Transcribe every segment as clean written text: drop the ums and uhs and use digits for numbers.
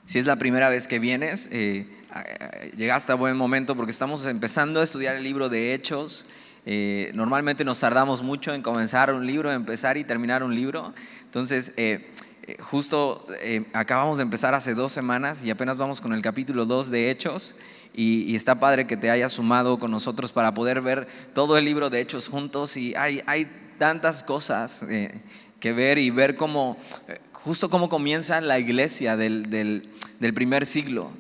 Si es la primera vez que vienes, llegaste a buen momento porque estamos empezando a estudiar el libro de Hechos. Normalmente nos tardamos mucho en comenzar un libro, empezar y terminar un libro. Entonces, justo acabamos de empezar hace 2 semanas y apenas vamos con el capítulo 2 de Hechos. Y está padre que te hayas sumado con nosotros para poder ver todo el libro de Hechos juntos. Y hay tantas cosas que ver y ver cómo, justo cómo comienza la iglesia del primer siglo.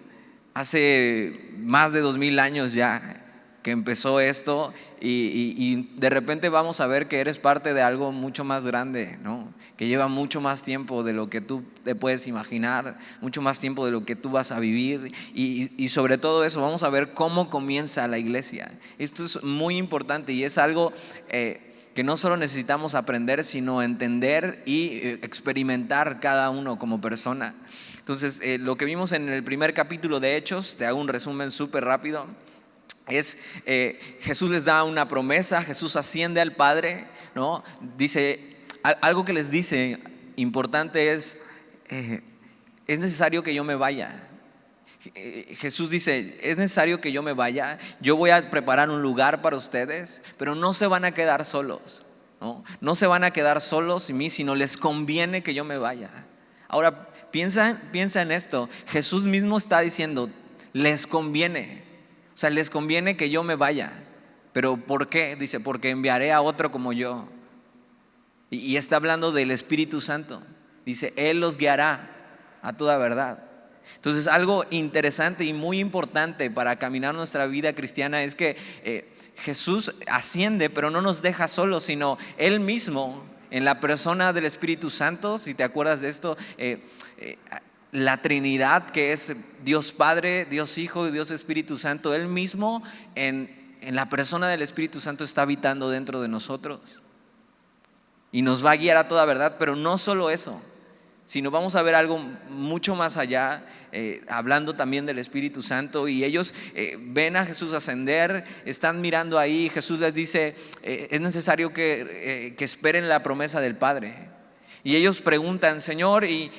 Hace más de 2000 años ya que empezó esto y de repente vamos a ver que eres parte de algo mucho más grande, ¿no? Que lleva mucho más tiempo de lo que tú te puedes imaginar, mucho más tiempo de lo que tú vas a vivir y sobre todo eso vamos a ver cómo comienza la iglesia. Esto es muy importante y es algo que no solo necesitamos aprender, sino entender y experimentar cada uno como persona. Entonces, lo que vimos en el primer capítulo de Hechos, te hago un resumen súper rápido, es Jesús les da una promesa, Jesús asciende al Padre, ¿no? Dice, algo que les dice importante es necesario que yo me vaya. Jesús dice, es necesario que yo me vaya, yo voy a preparar un lugar para ustedes, pero no se van a quedar solos, ¿no? No se van a quedar solos sin mí, sino les conviene que yo me vaya. Ahora, piensa en esto, Jesús mismo está diciendo, les conviene, o sea, les conviene que yo me vaya, pero ¿por qué? Dice, porque enviaré a otro como yo. Y está hablando del Espíritu Santo, dice, Él los guiará a toda verdad. Entonces, algo interesante y muy importante para caminar nuestra vida cristiana es que Jesús asciende, pero no nos deja solos, sino Él mismo, en la persona del Espíritu Santo. Si te acuerdas de esto, la Trinidad, que es Dios Padre, Dios Hijo y Dios Espíritu Santo, Él mismo en la persona del Espíritu Santo está habitando dentro de nosotros y nos va a guiar a toda verdad. Pero no solo eso, sino vamos a ver algo mucho más allá, hablando también del Espíritu Santo. Y ellos ven a Jesús ascender, están mirando ahí. Jesús les dice, es necesario que esperen la promesa del Padre. Y ellos preguntan, Señor, y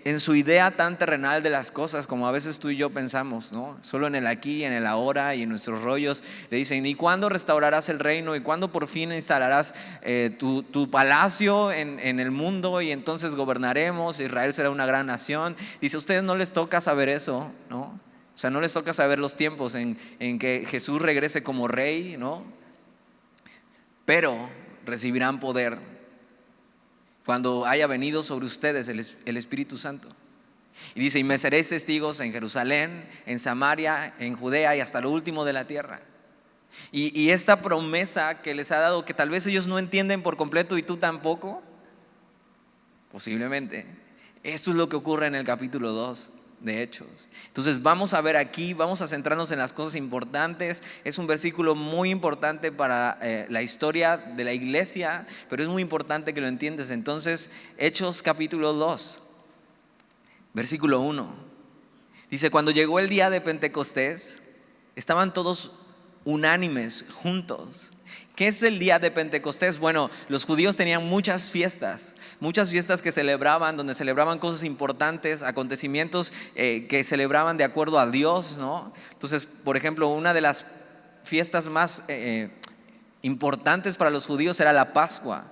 en su idea tan terrenal de las cosas, como a veces tú y yo pensamos, ¿no? Solo en el aquí, en el ahora y en nuestros rollos, le dicen, ¿y cuándo restaurarás el reino? ¿Y cuándo por fin instalarás tu palacio en el mundo? Y entonces gobernaremos, Israel será una gran nación. Dice, a ustedes no les toca saber eso, ¿no? O sea, no les toca saber los tiempos en que Jesús regrese como rey, ¿no? Pero recibirán poder cuando haya venido sobre ustedes el Espíritu Santo. Y dice, y me seréis testigos en Jerusalén, en Samaria, en Judea y hasta lo último de la tierra. Y esta promesa que les ha dado, que tal vez ellos no entienden por completo y tú tampoco, posiblemente, esto es lo que ocurre en el capítulo 2 de Hechos. Entonces vamos a ver aquí, vamos a centrarnos en las cosas importantes. Es un versículo muy importante para la historia de la iglesia, pero es muy importante que lo entiendas. Entonces, Hechos capítulo 2, versículo 1, dice, cuando llegó el día de Pentecostés, estaban todos unánimes, juntos. ¿Qué es el día de Pentecostés? Bueno, los judíos tenían muchas fiestas que celebraban, donde celebraban cosas importantes, acontecimientos que celebraban de acuerdo a Dios, ¿no? Entonces, por ejemplo, una de las fiestas más importantes para los judíos era la Pascua,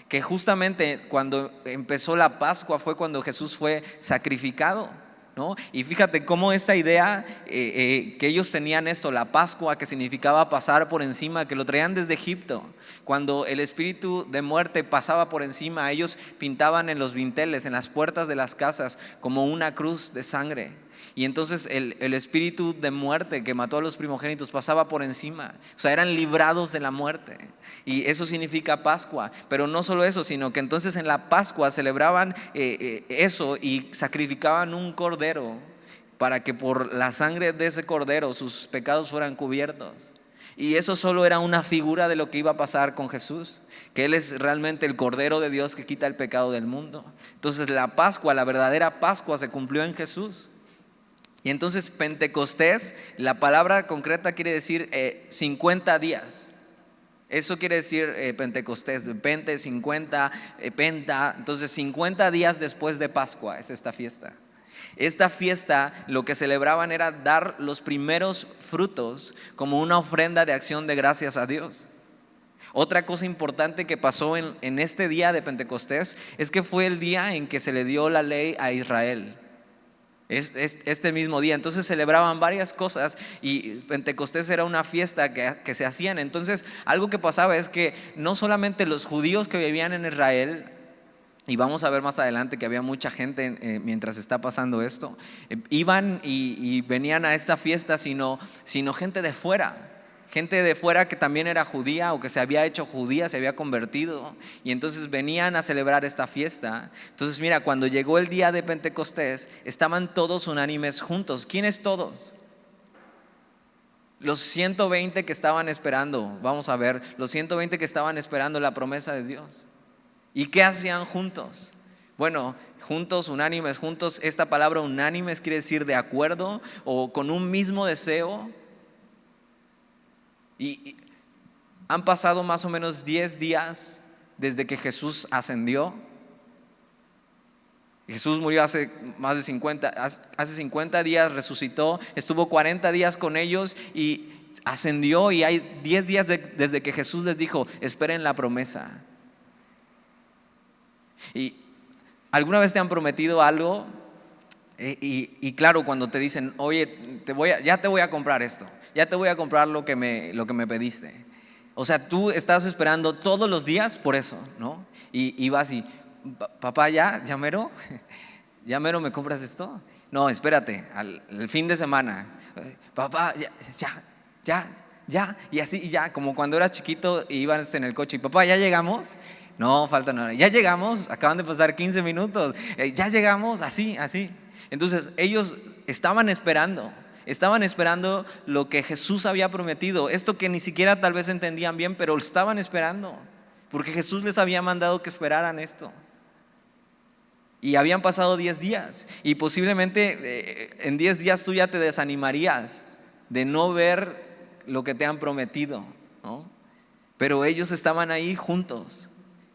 que justamente cuando empezó la Pascua fue cuando Jesús fue sacrificado, ¿no? Y fíjate cómo esta idea que ellos tenían esto, la Pascua, que significaba pasar por encima, que lo traían desde Egipto. Cuando el espíritu de muerte pasaba por encima, ellos pintaban en los dinteles, en las puertas de las casas, como una cruz de sangre. Y entonces el espíritu de muerte que mató a los primogénitos pasaba por encima. O sea, eran librados de la muerte. Y eso significa Pascua. Pero no solo eso, sino que entonces en la Pascua celebraban eso y sacrificaban un cordero para que por la sangre de ese cordero sus pecados fueran cubiertos. Y eso solo era una figura de lo que iba a pasar con Jesús, que Él es realmente el Cordero de Dios que quita el pecado del mundo. Entonces la Pascua, la verdadera Pascua, se cumplió en Jesús. Y entonces Pentecostés, la palabra concreta quiere decir 50 días. Eso quiere decir Pentecostés, Pente, 50, Penta. Entonces 50 días después de Pascua es esta fiesta. Esta fiesta lo que celebraban era dar los primeros frutos como una ofrenda de acción de gracias a Dios. Otra cosa importante que pasó en este día de Pentecostés es que fue el día en que se le dio la ley a Israel. Es este mismo día. Entonces celebraban varias cosas y Pentecostés era una fiesta que se hacían. Entonces algo que pasaba es que no solamente los judíos que vivían en Israel, y vamos a ver más adelante que había mucha gente mientras está pasando esto, iban y venían a esta fiesta, sino gente de fuera. Gente de fuera que también era judía o que se había hecho judía, se había convertido, y entonces venían a celebrar esta fiesta. Entonces mira, cuando llegó el día de Pentecostés, estaban todos unánimes juntos. ¿Quiénes todos? Los 120 que estaban esperando, vamos a ver, los 120 que estaban esperando la promesa de Dios. ¿Y qué hacían juntos? Bueno, juntos, unánimes, juntos. Esta palabra unánimes quiere decir de acuerdo o con un mismo deseo. Y han pasado más o menos 10 días desde que Jesús ascendió. Jesús murió hace 50 días, resucitó, estuvo 40 días con ellos y ascendió, y hay 10 días desde que Jesús les dijo: esperen la promesa. ¿Y alguna vez te han prometido algo? Y claro, cuando te dicen: oye, ya te voy a comprar esto, ya te voy a comprar lo que me pediste. O sea, tú estás esperando todos los días por eso, ¿no? Y vas y: papá, ya mero me compras esto. No, espérate, el fin de semana. Papá, ya. Y así, ya, como cuando eras chiquito y ibas en el coche y: papá, ¿ya llegamos? No, falta nada. Ya llegamos, acaban de pasar 15 minutos. Ya llegamos, así. Entonces ellos estaban esperando lo que Jesús había prometido. Esto que ni siquiera tal vez entendían bien, pero lo estaban esperando, porque Jesús les había mandado que esperaran esto. Y habían pasado 10 días. Y posiblemente en 10 días tú ya te desanimarías de no ver lo que te han prometido, ¿no? Pero ellos estaban ahí juntos.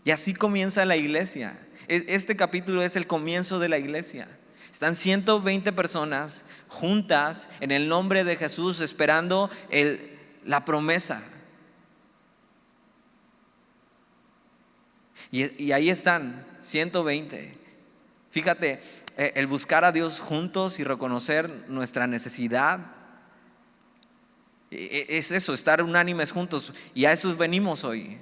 Y así comienza la iglesia. Este capítulo es el comienzo de la iglesia. Están 120 personas juntas en el nombre de Jesús, esperando la promesa. Y ahí están 120. Fíjate, el buscar a Dios juntos y reconocer nuestra necesidad, es eso, estar unánimes juntos. Y a eso venimos hoy,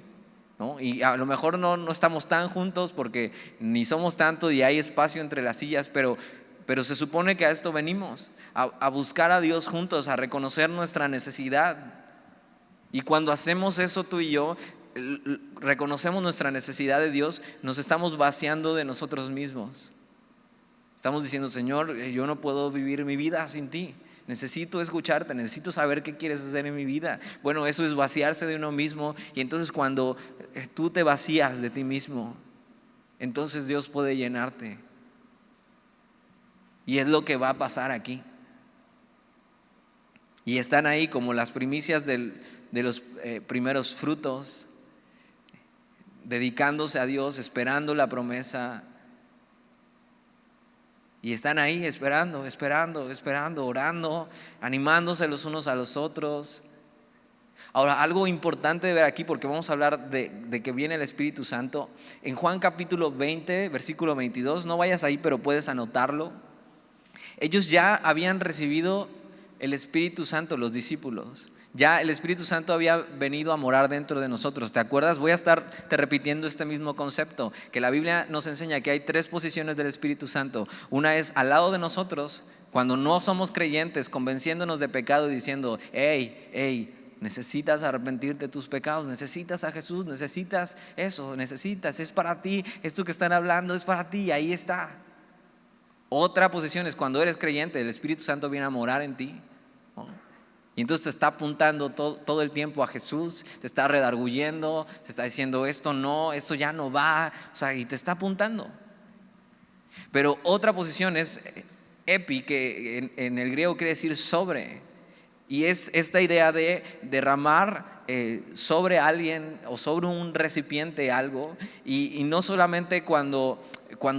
¿no? Y a lo mejor no estamos tan juntos porque ni somos tanto y hay espacio entre las sillas, pero se supone que a esto venimos, a buscar a Dios juntos, a reconocer nuestra necesidad. Y cuando hacemos eso tú y yo, reconocemos nuestra necesidad de Dios, nos estamos vaciando de nosotros mismos. Estamos diciendo: Señor, yo no puedo vivir mi vida sin ti. Necesito escucharte, necesito saber qué quieres hacer en mi vida. Bueno, eso es vaciarse de uno mismo. Y entonces cuando tú te vacías de ti mismo, entonces Dios puede llenarte. Y es lo que va a pasar aquí. Y están ahí como las primicias de los primeros frutos, dedicándose a Dios, esperando la promesa. Y están ahí esperando, orando, animándose los unos a los otros. Ahora, algo importante de ver aquí, porque vamos a hablar de que viene el Espíritu Santo. En Juan capítulo 20, versículo 22, no vayas ahí, pero puedes anotarlo. Ellos ya habían recibido el Espíritu Santo, los discípulos. Ya el Espíritu Santo había venido a morar dentro de nosotros. ¿Te acuerdas? Voy a estarte repitiendo este mismo concepto, que la Biblia nos enseña que hay 3 posiciones del Espíritu Santo. Una es al lado de nosotros, cuando no somos creyentes, convenciéndonos de pecado y diciendo: hey, necesitas arrepentirte de tus pecados, necesitas a Jesús, necesitas eso, es para ti, esto que están hablando es para ti, ahí está. Otra posición es cuando eres creyente, el Espíritu Santo viene a morar en ti, ¿no? Y entonces te está apuntando todo el tiempo a Jesús, te está redarguyendo, te está diciendo: esto ya no va, o sea, y te está apuntando. Pero otra posición es epi, que en el griego quiere decir sobre, y es esta idea de derramar sobre alguien o sobre un recipiente algo, y no solamente cuando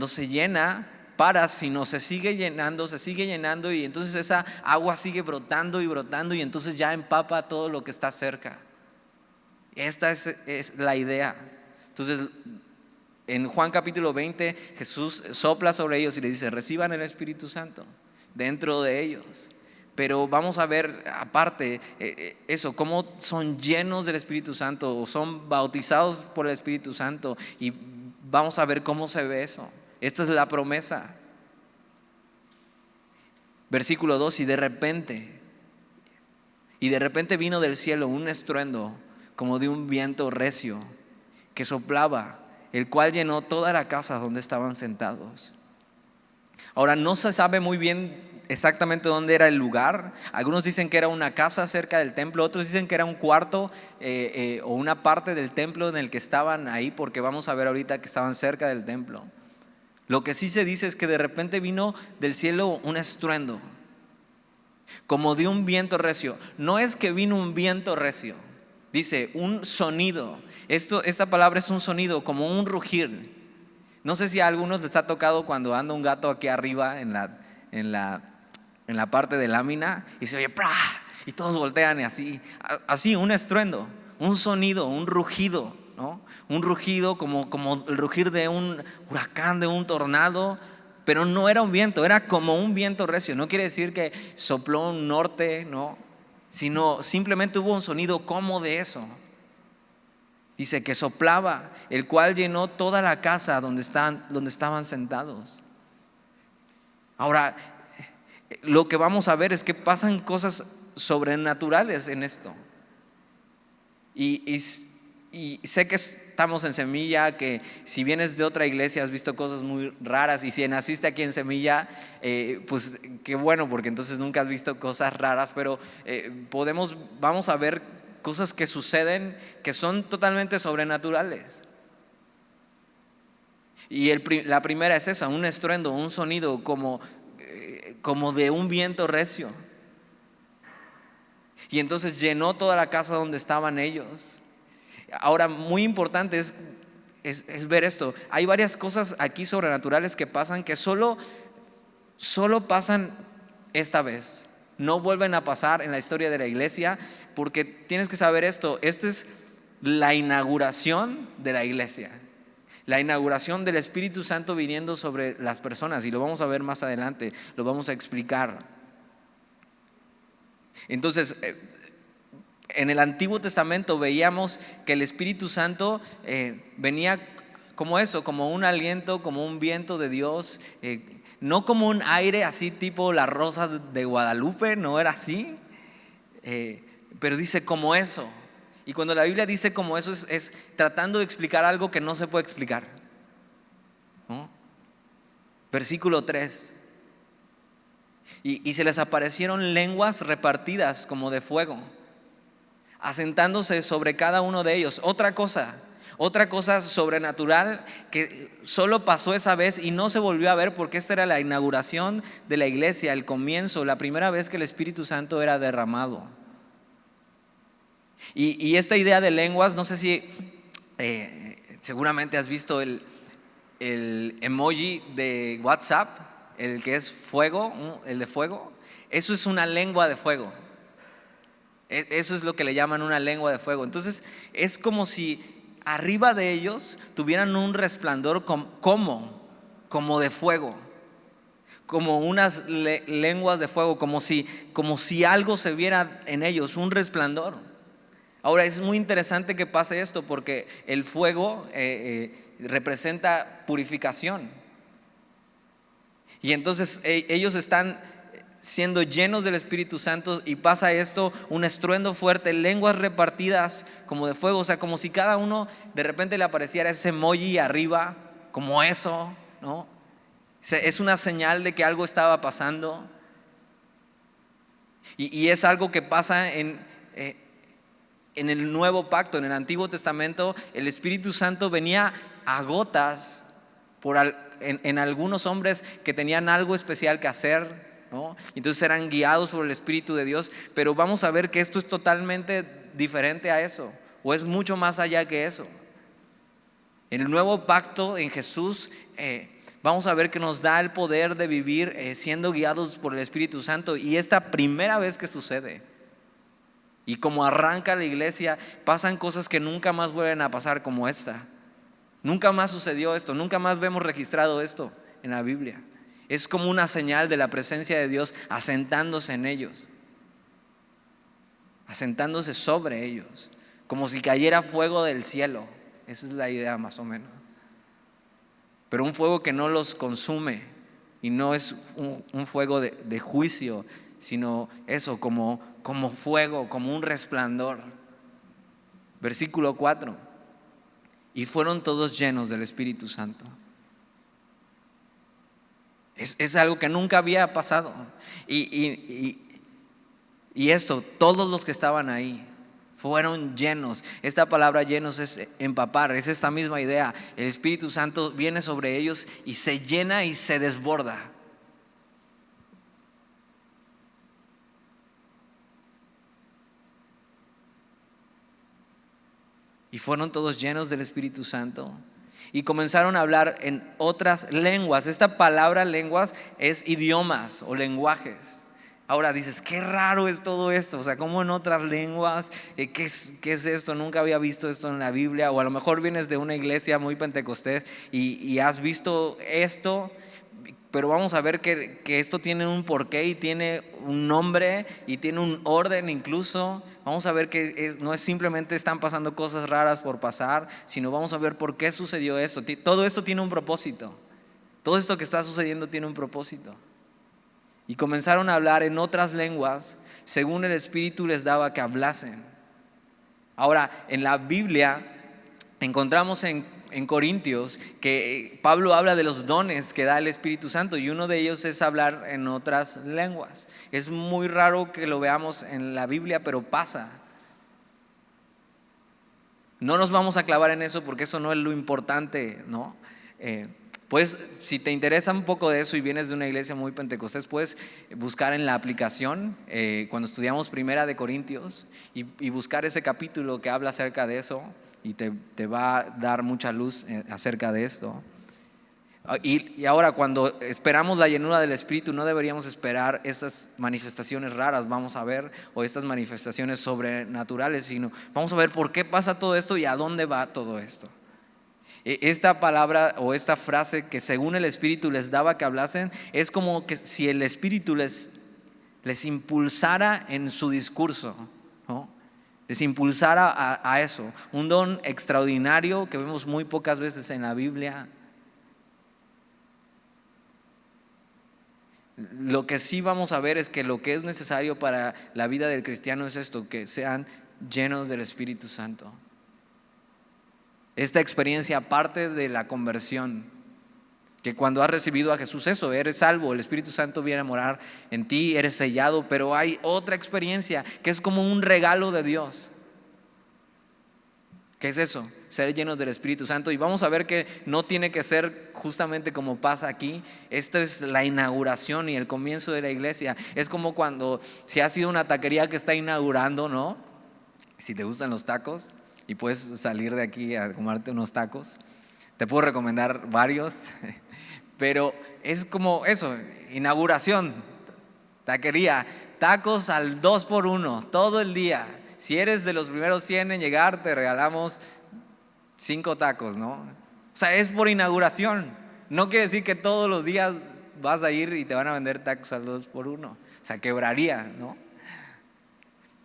se llena, para, sino se sigue llenando y entonces esa agua sigue brotando y entonces ya empapa todo lo que está cerca. Esta es la idea. Entonces, en Juan capítulo 20, Jesús sopla sobre ellos y les dice: reciban el Espíritu Santo dentro de ellos. Pero vamos a ver aparte eso, cómo son llenos del Espíritu Santo o son bautizados por el Espíritu Santo, y vamos a ver cómo se ve eso. Esta es la promesa. Versículo 2: y de repente vino del cielo un estruendo como de un viento recio que soplaba, el cual llenó toda la casa donde estaban sentados. Ahora, no se sabe muy bien exactamente dónde era el lugar. Algunos dicen que era una casa cerca del templo, otros dicen que era un cuarto o una parte del templo en el que estaban ahí, porque vamos a ver ahorita que estaban cerca del templo. Lo que sí se dice es que de repente vino del cielo un estruendo como de un viento recio. No es que vino un viento recio, dice un sonido. Esta palabra es un sonido, como un rugir. No sé si a algunos les ha tocado cuando anda un gato aquí arriba en la parte de lámina y se oye ¡prá! Y todos voltean y así un estruendo, un sonido, un rugido, ¿no? Un rugido como el rugir de un huracán, de un tornado. Pero no era un viento, era como un viento recio. No quiere decir que sopló un norte, no, sino simplemente hubo un sonido como de eso. Dice que soplaba, el cual llenó toda la casa donde estaban sentados. Ahora, lo que vamos a ver es que pasan cosas sobrenaturales en esto. Y sé que estamos en Semilla, que si vienes de otra iglesia has visto cosas muy raras, y si naciste aquí en Semilla, pues qué bueno, porque entonces nunca has visto cosas raras. Pero vamos a ver cosas que suceden que son totalmente sobrenaturales. Y la primera es esa: un estruendo, un sonido como de un viento recio. Y entonces llenó toda la casa donde estaban ellos. Ahora, muy importante es ver esto. Hay varias cosas aquí sobrenaturales que pasan, que solo pasan esta vez. No vuelven a pasar en la historia de la iglesia, porque tienes que saber esto: esta es la inauguración de la iglesia, la inauguración del Espíritu Santo viniendo sobre las personas, y lo vamos a ver más adelante, lo vamos a explicar. Entonces, en el Antiguo Testamento veíamos que el Espíritu Santo venía como eso, como un aliento, como un viento de Dios, no como un aire así tipo la rosa de Guadalupe, no era así, pero dice como eso. Y cuando la Biblia dice como eso, es tratando de explicar algo que no se puede explicar, ¿no? Versículo 3: y se les aparecieron lenguas repartidas como de fuego, asentándose sobre cada uno de ellos. Otra cosa sobrenatural que solo pasó esa vez y no se volvió a ver, porque esta era la inauguración de la iglesia, el comienzo, la primera vez que el Espíritu Santo era derramado. Y esta idea de lenguas, no sé si seguramente has visto el emoji de WhatsApp, el que es fuego, el de fuego. Eso es una lengua de fuego. Eso es lo que le llaman una lengua de fuego. Entonces es como si arriba de ellos tuvieran un resplandor como de fuego, como unas lenguas de fuego, como si algo se viera en ellos, un resplandor. Ahora, es muy interesante que pase esto, porque el fuego representa purificación. Y entonces ellos están siendo llenos del Espíritu Santo, y pasa esto, un estruendo fuerte, lenguas repartidas como de fuego. O sea, como si cada uno de repente le apareciera ese emoji arriba, como eso, ¿no? Es una señal de que algo estaba pasando. Y es algo que pasa en el Nuevo Pacto. En el Antiguo Testamento el Espíritu Santo venía a gotas en algunos hombres que tenían algo especial que hacer, ¿no? Entonces eran guiados por el Espíritu de Dios. Pero vamos a ver que esto es totalmente diferente a eso, o es mucho más allá que eso. En el Nuevo Pacto, en Jesús, vamos a ver que nos da el poder de vivir siendo guiados por el Espíritu Santo. Y esta primera vez que sucede, y como arranca la iglesia, pasan cosas que nunca más vuelven a pasar como esta. Nunca más sucedió esto, nunca más vemos registrado esto en la Biblia. Es como una señal de la presencia de Dios asentándose en ellos, asentándose sobre ellos, como si cayera fuego del cielo. Esa es la idea más o menos. Pero un fuego que no los consume, y no es un fuego de juicio, sino eso, como fuego, como un resplandor. Versículo 4: y fueron todos llenos del Espíritu Santo. Es algo que nunca había pasado. Y esto, todos los que estaban ahí fueron llenos. Esta palabra llenos es empapar, es esta misma idea. El Espíritu Santo viene sobre ellos y se llena y se desborda. Y fueron todos llenos del Espíritu Santo y comenzaron a hablar en otras lenguas. Esta palabra lenguas es idiomas o lenguajes. Ahora dices, qué raro es todo esto, o sea, ¿cómo en otras lenguas? ¿Qué es esto? Nunca había visto esto en la Biblia. O a lo mejor vienes de una iglesia muy pentecostés y has visto esto, pero vamos a ver que esto tiene un porqué y tiene un nombre y tiene un orden incluso. Vamos a ver que no es simplemente están pasando cosas raras por pasar, sino vamos a ver por qué sucedió esto. Todo esto tiene un propósito. Todo esto que está sucediendo tiene un propósito. Y comenzaron a hablar en otras lenguas según el Espíritu les daba que hablasen. Ahora, en la Biblia encontramos en Corintios que Pablo habla de los dones que da el Espíritu Santo, y uno de ellos es hablar en otras lenguas. Es muy raro que lo veamos en la Biblia, pero pasa. No nos vamos a clavar en eso porque eso no es lo importante, ¿no? Pues si te interesa un poco de eso y vienes de una iglesia muy pentecostés, puedes buscar en la aplicación cuando estudiamos Primera de Corintios y buscar ese capítulo que habla acerca de eso, y te va a dar mucha luz acerca de esto. Y ahora, cuando esperamos la llenura del Espíritu, no deberíamos esperar esas manifestaciones raras, vamos a ver, o estas manifestaciones sobrenaturales, sino vamos a ver por qué pasa todo esto y a dónde va todo esto. Esta palabra o esta frase que según el Espíritu les daba que hablasen, es como que si el Espíritu les impulsara en su discurso, ¿no? Les impulsara a eso. Un don extraordinario que vemos muy pocas veces en la Biblia. Lo que sí vamos a ver es que lo que es necesario para la vida del cristiano es esto: que sean llenos del Espíritu Santo. Esta experiencia parte de la conversión, que cuando has recibido a Jesús, eso, eres salvo, el Espíritu Santo viene a morar en ti, eres sellado. Pero hay otra experiencia que es como un regalo de Dios. ¿Qué es eso? Ser llenos del Espíritu Santo. Y vamos a ver que no tiene que ser justamente como pasa aquí. Esta es la inauguración y el comienzo de la iglesia. Es como cuando, si has sido una taquería que está inaugurando, ¿no? Si te gustan los tacos y puedes salir de aquí a comerte unos tacos, te puedo recomendar varios. Pero es como eso, inauguración, taquería, tacos al 2x1 todo el día. Si eres de los primeros 100 en llegar, te regalamos 5 tacos, ¿no? O sea, es por inauguración. No quiere decir que todos los días vas a ir y te van a vender tacos al 2x1. O sea, quebraría, ¿no?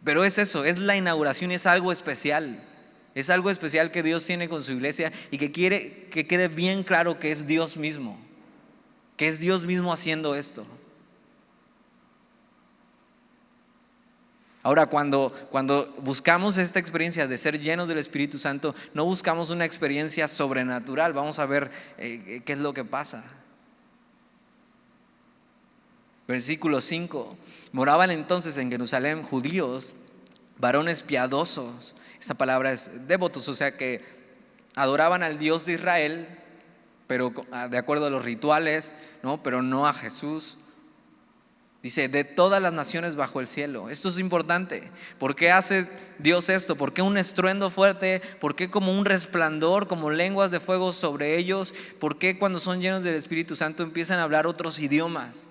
Pero es eso, es la inauguración, es algo especial. Es algo especial que Dios tiene con su iglesia y que quiere que quede bien claro que es Dios mismo. Que es Dios mismo haciendo esto. Ahora, cuando buscamos esta experiencia de ser llenos del Espíritu Santo, no buscamos una experiencia sobrenatural. Vamos a ver qué es lo que pasa. Versículo 5: moraban entonces en Jerusalén judíos, varones piadosos. Esta palabra es devotos, o sea que adoraban al Dios de Israel, pero de acuerdo a los rituales, ¿no? Pero no a Jesús. Dice, de todas las naciones bajo el cielo. Esto es importante. ¿Por qué hace Dios esto? ¿Por qué un estruendo fuerte? ¿Por qué como un resplandor, como lenguas de fuego sobre ellos? ¿Por qué cuando son llenos del Espíritu Santo empiezan a hablar otros idiomas?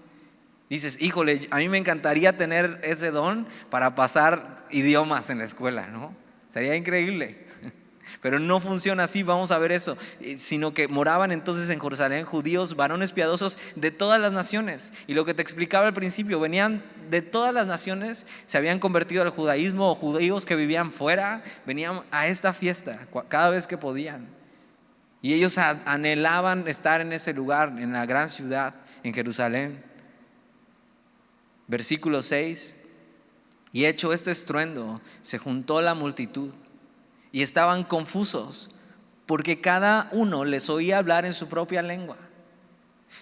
Dices, híjole, a mí me encantaría tener ese don para pasar idiomas en la escuela, ¿no? Sería increíble. Pero no funciona así, vamos a ver eso, sino que moraban entonces en Jerusalén judíos, varones piadosos de todas las naciones. Y lo que te explicaba al principio, venían de todas las naciones, se habían convertido al judaísmo, o judíos que vivían fuera, venían a esta fiesta cada vez que podían. Y ellos anhelaban estar en ese lugar, en la gran ciudad, en Jerusalén. Versículo 6, y hecho este estruendo, se juntó la multitud. Y estaban confusos porque cada uno les oía hablar en su propia lengua.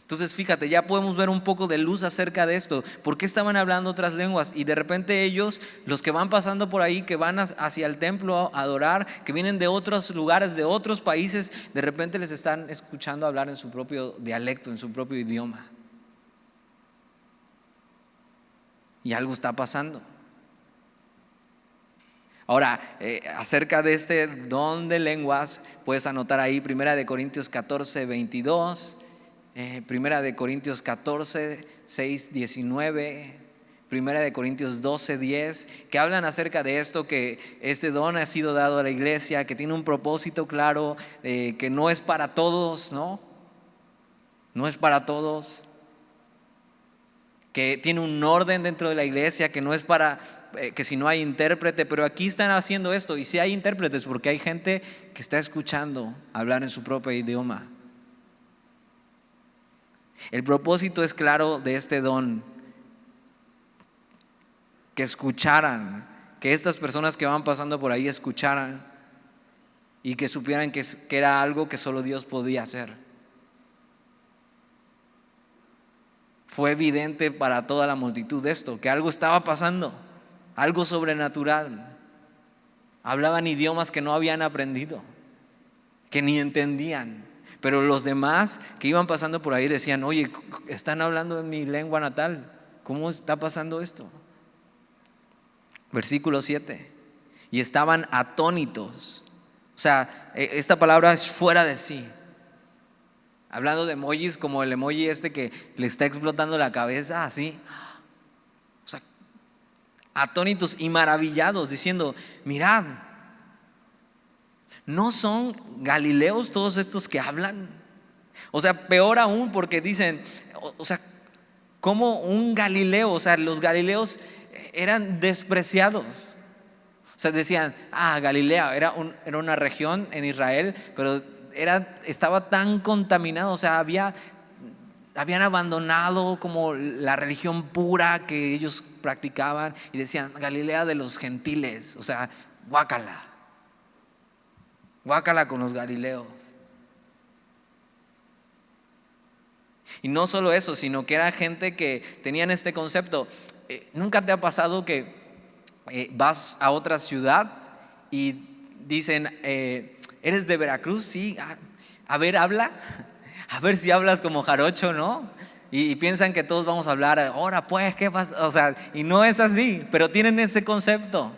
Entonces fíjate, ya podemos ver un poco de luz acerca de esto. ¿Por qué estaban hablando otras lenguas? Y de repente ellos, los que van pasando por ahí, que van hacia el templo a adorar, que vienen de otros lugares, de otros países, de repente les están escuchando hablar en su propio dialecto, en su propio idioma. Y algo está pasando. Ahora, acerca de este don de lenguas, puedes anotar ahí 1 Corintios 14, 22, 1 Corintios 14, 6, 19, 1 Corintios 12, 10, que hablan acerca de esto, que este don ha sido dado a la iglesia, que tiene un propósito claro, que no es para todos, ¿no? No es para todos. Que tiene un orden dentro de la iglesia, que no es para que si no hay intérprete, pero aquí están haciendo esto. Y si hay intérpretes, porque hay gente que está escuchando hablar en su propio idioma. El propósito es claro de este don, que escucharan, que estas personas que van pasando por ahí escucharan y que supieran que era algo que solo Dios podía hacer. Fue evidente para toda la multitud esto, que algo estaba pasando, algo sobrenatural. Hablaban idiomas que no habían aprendido, que ni entendían. Pero los demás que iban pasando por ahí decían, oye, están hablando en mi lengua natal, ¿cómo está pasando esto? Versículo 7, y estaban atónitos. O sea, esta palabra es fuera de sí. Hablando de emojis, como el emoji este que le está explotando la cabeza, así. O sea, atónitos y maravillados, diciendo, mirad, ¿no son galileos todos estos que hablan? O sea, peor aún, porque dicen, o sea, como un galileo, o sea, los galileos eran despreciados. O sea, decían, Galilea era una región en Israel, pero estaba tan contaminado, o sea, habían abandonado como la religión pura que ellos practicaban y decían, Galilea de los gentiles, o sea, guácala con los galileos. Y no solo eso, sino que era gente que tenían este concepto. ¿Nunca te ha pasado que vas a otra ciudad y dicen, ¿eres de Veracruz? Sí, a ver, habla, a ver si hablas como jarocho, ¿no? Y piensan que todos vamos a hablar, ahora pues, ¿qué pasa? O sea, y no es así, pero tienen ese concepto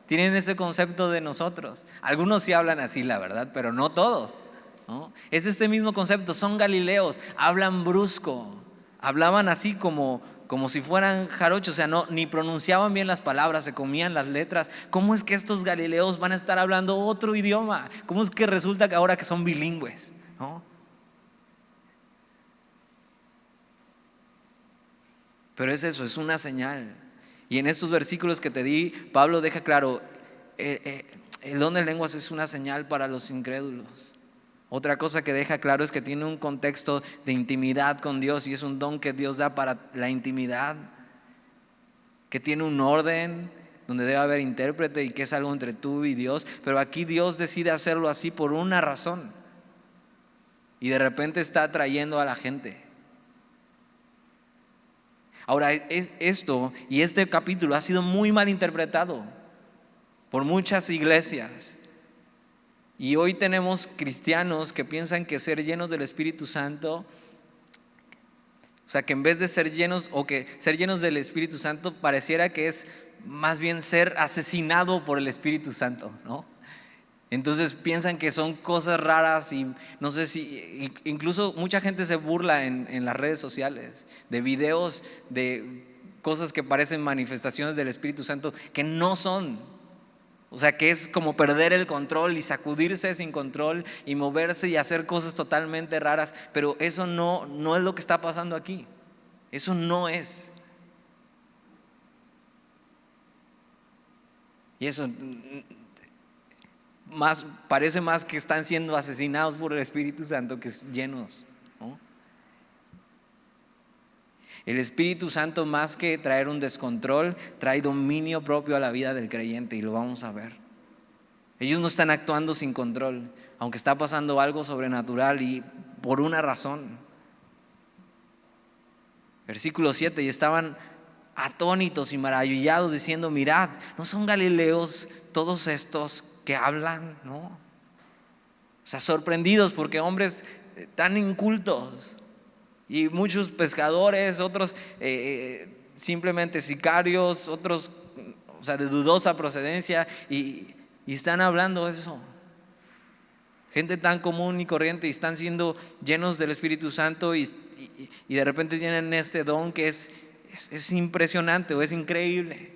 de nosotros. Algunos sí hablan así, la verdad, pero no todos, ¿no? Es este mismo concepto, son galileos, hablan brusco, hablaban así como si fueran jarochos, o sea, ni pronunciaban bien las palabras, se comían las letras. ¿Cómo es que estos galileos van a estar hablando otro idioma? ¿Cómo es que resulta que ahora que son bilingües, ¿no? Pero es eso, es una señal. Y en estos versículos que te di, Pablo deja claro, el don de lenguas es una señal para los incrédulos. Otra cosa que deja claro es que tiene un contexto de intimidad con Dios y es un don que Dios da para la intimidad, que tiene un orden donde debe haber intérprete y que es algo entre tú y Dios, pero aquí Dios decide hacerlo así por una razón y de repente está atrayendo a la gente. Ahora, esto y este capítulo ha sido muy mal interpretado por muchas iglesias. Y hoy tenemos cristianos que piensan que ser llenos del Espíritu Santo O sea, que en vez de ser llenos o que ser llenos del Espíritu Santo pareciera que es más bien ser asesinado por el Espíritu Santo, ¿no? Entonces piensan que son cosas raras y no sé si, incluso mucha gente se burla en las redes sociales de videos de cosas que parecen manifestaciones del Espíritu Santo que no son. O sea, que es como perder el control y sacudirse sin control y moverse y hacer cosas totalmente raras, pero eso no es lo que está pasando aquí. Eso no es. Y eso parece más que están siendo asesinados por el Espíritu Santo que llenos, ¿no? El Espíritu Santo, más que traer un descontrol, trae dominio propio a la vida del creyente, y lo vamos a ver. Ellos no están actuando sin control, aunque está pasando algo sobrenatural y por una razón. Versículo 7: y estaban atónitos y maravillados diciendo: mirad, ¿no son galileos todos estos que hablan? ¿No? O sea, sorprendidos porque hombres tan incultos y muchos pescadores, otros simplemente sicarios, otros, o sea, de dudosa procedencia, y están hablando eso. Gente tan común y corriente, y están siendo llenos del Espíritu Santo y de repente tienen este don que es impresionante o es increíble.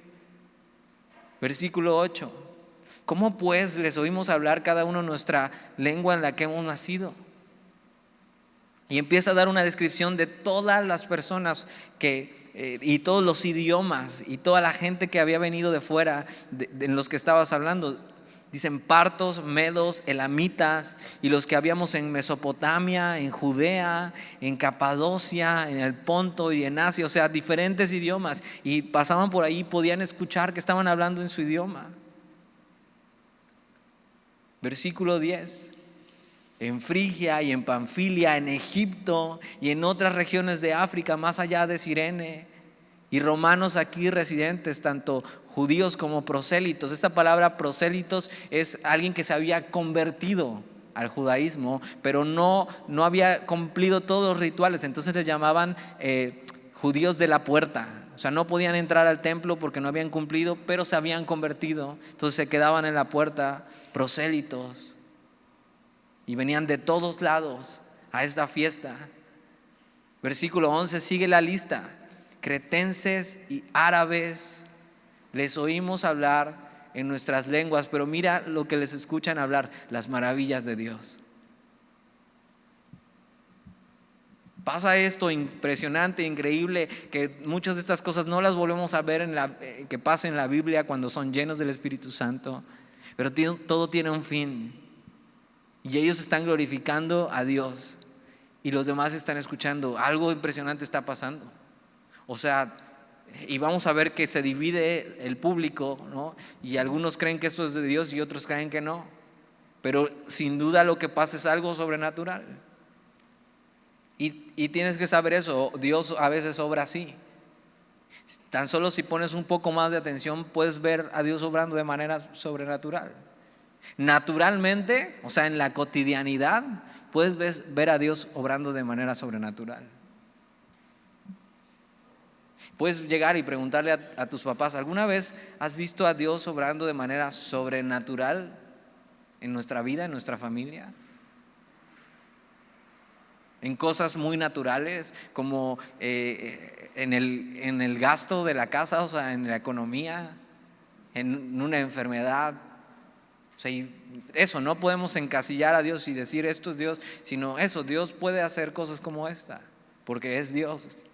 Versículo 8: ¿cómo pues les oímos hablar cada uno nuestra lengua en la que hemos nacido? Y empieza a dar una descripción de todas las personas y todos los idiomas y toda la gente que había venido de fuera en los que estabas hablando. Dicen partos, medos, elamitas, y los que habíamos en Mesopotamia, en Judea, en Capadocia, en el Ponto y en Asia. O sea, diferentes idiomas, y pasaban por ahí y podían escuchar que estaban hablando en su idioma. Versículo 10: en Frigia y en Panfilia, en Egipto y en otras regiones de África, más allá de Cirene, y romanos aquí residentes, tanto judíos como prosélitos. Esta palabra prosélitos es alguien que se había convertido al judaísmo, pero no había cumplido todos los rituales. Entonces les llamaban judíos de la puerta. O sea, no podían entrar al templo porque no habían cumplido, pero se habían convertido. Entonces se quedaban en la puerta, prosélitos. Y venían de todos lados a esta fiesta. Versículo 11 sigue la lista: cretenses y árabes les oímos hablar en nuestras lenguas. Pero mira lo que les escuchan hablar: las maravillas de Dios. Pasa esto impresionante, increíble, que muchas de estas cosas no las volvemos a ver que pasa en la Biblia cuando son llenos del Espíritu Santo. Pero todo tiene un fin, y ellos están glorificando a Dios y los demás están escuchando. Algo impresionante está pasando. O sea, y vamos a ver que se divide el público, ¿no? Y algunos creen que esto es de Dios y otros creen que no. Pero sin duda lo que pasa es algo sobrenatural. Y tienes que saber eso. Dios a veces obra así. Tan solo si pones un poco más de atención puedes ver a Dios obrando de manera sobrenatural. Naturalmente, o sea, en la cotidianidad puedes ver a Dios obrando de manera sobrenatural. Puedes llegar y preguntarle a tus papás: ¿alguna vez has visto a Dios obrando de manera sobrenatural en nuestra vida, en nuestra familia? En cosas muy naturales, como en el gasto de la casa, o sea, en la economía, en una enfermedad. O sea, y eso, no podemos encasillar a Dios y decir esto es Dios, sino eso, Dios puede hacer cosas como esta, porque es Dios.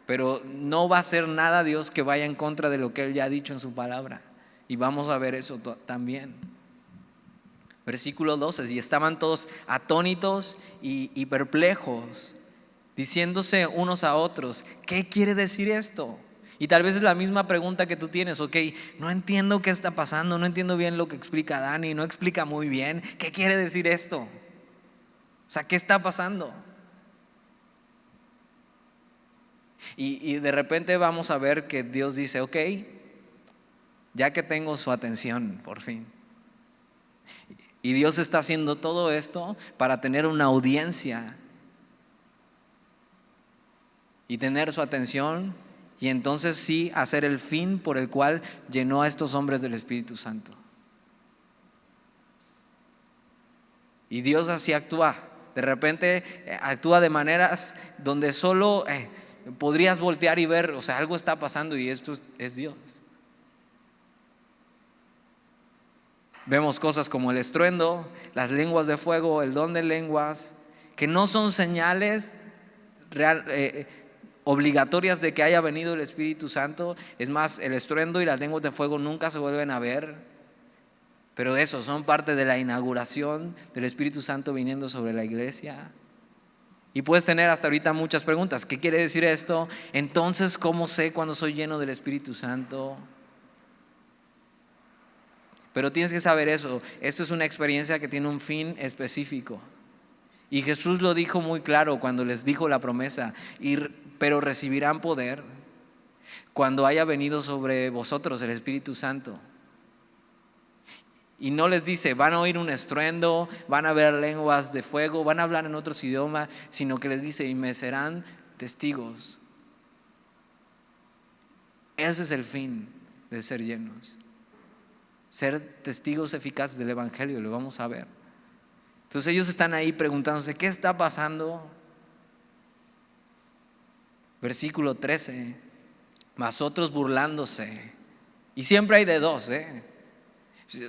Pero no va a hacer nada Dios que vaya en contra de lo que Él ya ha dicho en su palabra. Y vamos a ver eso también. Versículo 12: y estaban todos atónitos y perplejos, diciéndose unos a otros: ¿qué quiere decir esto? Y tal vez es la misma pregunta que tú tienes. Ok, no entiendo qué está pasando, no entiendo bien lo que explica Dani, no explica muy bien. ¿Qué quiere decir esto? O sea, ¿qué está pasando? Y de repente vamos a ver que Dios dice: ok, ya que tengo su atención por fin. Y Dios está haciendo todo esto para tener una audiencia. y tener su atención, y entonces sí hacer el fin por el cual llenó a estos hombres del Espíritu Santo. Y Dios así actúa. De repente actúa de maneras donde solo podrías voltear y ver, o sea, algo está pasando y esto es Dios. Vemos cosas como el estruendo, las lenguas de fuego, el don de lenguas, que no son señales obligatorias de que haya venido el Espíritu Santo. Es más, el estruendo y las lenguas de fuego nunca se vuelven a ver, pero eso son parte de la inauguración del Espíritu Santo viniendo sobre la iglesia. Y puedes tener hasta ahorita muchas preguntas. ¿Qué quiere decir esto? Entonces, ¿cómo sé cuando soy lleno del Espíritu Santo? Pero tienes que saber eso. Esto es una experiencia que tiene un fin específico. Y Jesús lo dijo muy claro cuando les dijo la promesa: pero recibirán poder cuando haya venido sobre vosotros el Espíritu Santo. Y no les dice, van a oír un estruendo, van a ver lenguas de fuego, van a hablar en otros idiomas, sino que les dice, y me serán testigos. Ese es el fin de ser llenos. Ser testigos eficaces del Evangelio, lo vamos a ver. Entonces ellos están ahí preguntándose, ¿qué está pasando? Versículo 13, mas otros burlándose. Y siempre hay de dos,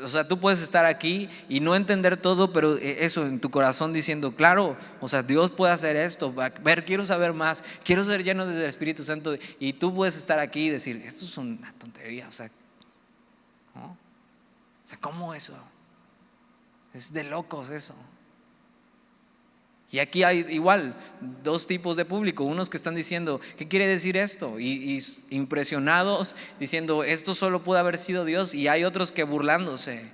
O sea, tú puedes estar aquí y no entender todo, pero eso en tu corazón diciendo, claro, o sea, Dios puede hacer esto. Ver, quiero saber más, quiero ser lleno del Espíritu Santo. Y tú puedes estar aquí y decir, esto es una tontería, o sea, ¿no? O sea, ¿cómo eso? Es de locos eso. Y aquí hay igual dos tipos de público, unos que están diciendo, ¿qué quiere decir esto? Y impresionados diciendo, esto solo puede haber sido Dios. Y hay otros que burlándose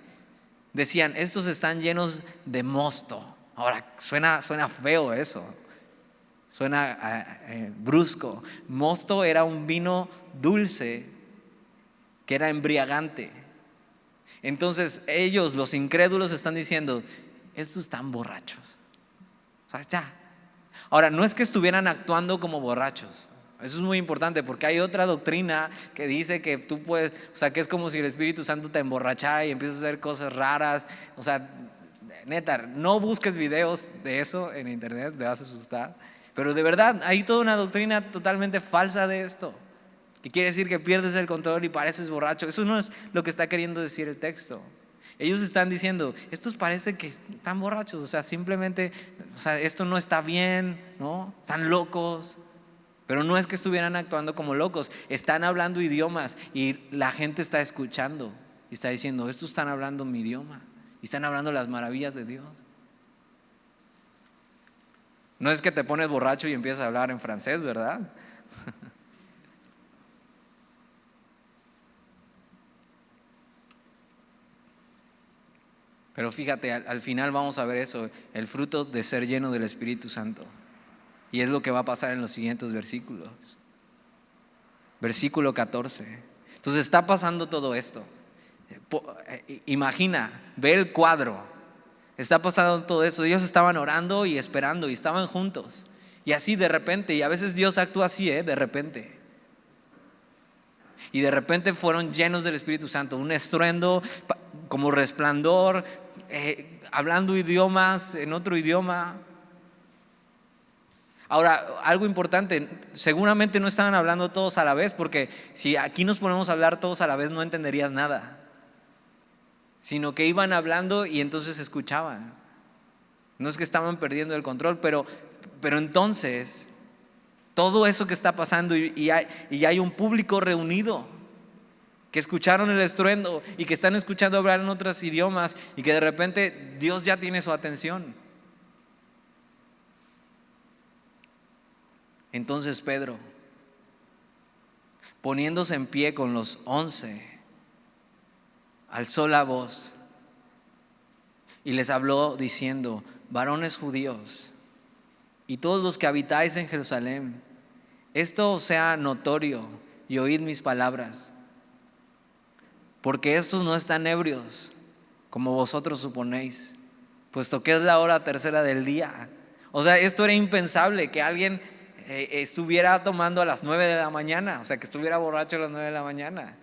decían, estos están llenos de mosto. Ahora suena feo eso, suena brusco. Mosto era un vino dulce que era embriagante. Entonces ellos, los incrédulos, están diciendo, estos están borrachos. O sea, ya. Ahora, no es que estuvieran actuando como borrachos. Eso es muy importante, porque hay otra doctrina que dice que tú puedes, o sea, que es como si el Espíritu Santo te emborrachara y empiezas a hacer cosas raras. O sea, neta, no busques videos de eso en internet, te vas a asustar. Pero de verdad, hay toda una doctrina totalmente falsa de esto, que quiere decir que pierdes el control y pareces borracho. Eso no es lo que está queriendo decir el texto. Ellos están diciendo, estos parece que están borrachos, o sea, simplemente, o sea, esto no está bien, ¿no? Están locos. Pero no es que estuvieran actuando como locos, están hablando idiomas y la gente está escuchando y está diciendo, estos están hablando mi idioma y están hablando las maravillas de Dios. No es que te pones borracho y empiezas a hablar en francés, ¿verdad? Pero fíjate, al final vamos a ver eso, el fruto de ser lleno del Espíritu Santo. Y es lo que va a pasar en los siguientes versículos. Versículo 14. Entonces está pasando todo esto. Imagina, ve el cuadro. Está pasando todo esto. Ellos estaban orando y esperando y estaban juntos. Y así de repente, y a veces Dios actúa así, de repente. Y de repente fueron llenos del Espíritu Santo, un estruendo como resplandor, hablando idiomas en otro idioma. Ahora, algo importante, seguramente no estaban hablando todos a la vez, porque si aquí nos ponemos a hablar todos a la vez no entenderías nada, sino que iban hablando y entonces escuchaban. No es que estaban perdiendo el control, pero entonces todo eso que está pasando y hay un público reunido que escucharon el estruendo y que están escuchando hablar en otros idiomas y que de repente Dios ya tiene su atención. Entonces Pedro, poniéndose en pie con los 11, alzó la voz y les habló diciendo, varones judíos y todos los que habitáis en Jerusalén, esto os sea notorio y oíd mis palabras, porque estos no están ebrios como vosotros suponéis, puesto que es la hora tercera del día. O sea, esto era impensable, que alguien estuviera tomando a las 9 de la mañana, o sea, que estuviera borracho a las 9 de la mañana.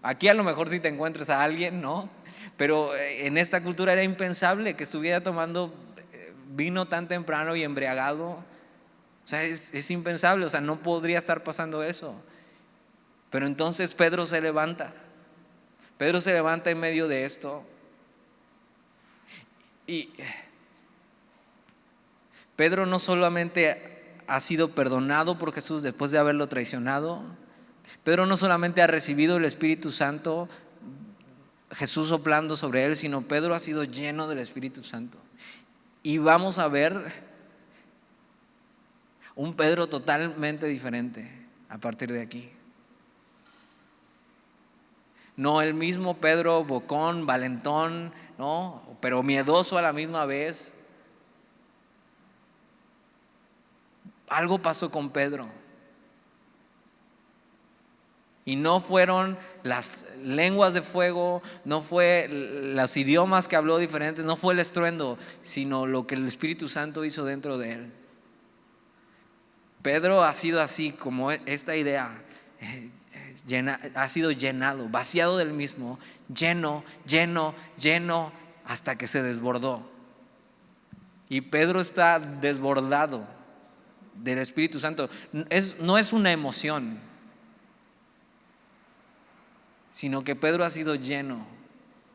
Aquí a lo mejor si te encuentres a alguien, ¿no? Pero en esta cultura era impensable que estuviera tomando vino tan temprano y embriagado. O sea, es impensable, o sea, no podría estar pasando eso. Pero entonces Pedro se levanta en medio de esto. Y Pedro no solamente ha sido perdonado por Jesús después de haberlo traicionado. Pedro no solamente ha recibido el Espíritu Santo, Jesús soplando sobre él, sino Pedro ha sido lleno del Espíritu Santo. Y vamos a ver un Pedro totalmente diferente a partir de aquí. No el mismo Pedro bocón, valentón, no, pero miedoso a la misma vez. Algo pasó con Pedro. Y no fueron las lenguas de fuego, no fue los idiomas que habló diferentes, no fue el estruendo, sino lo que el Espíritu Santo hizo dentro de él. Pedro ha sido así, como esta idea, ha sido llenado, vaciado del mismo, lleno, hasta que se desbordó. Y Pedro está desbordado del Espíritu Santo. No es una emoción, sino que Pedro ha sido lleno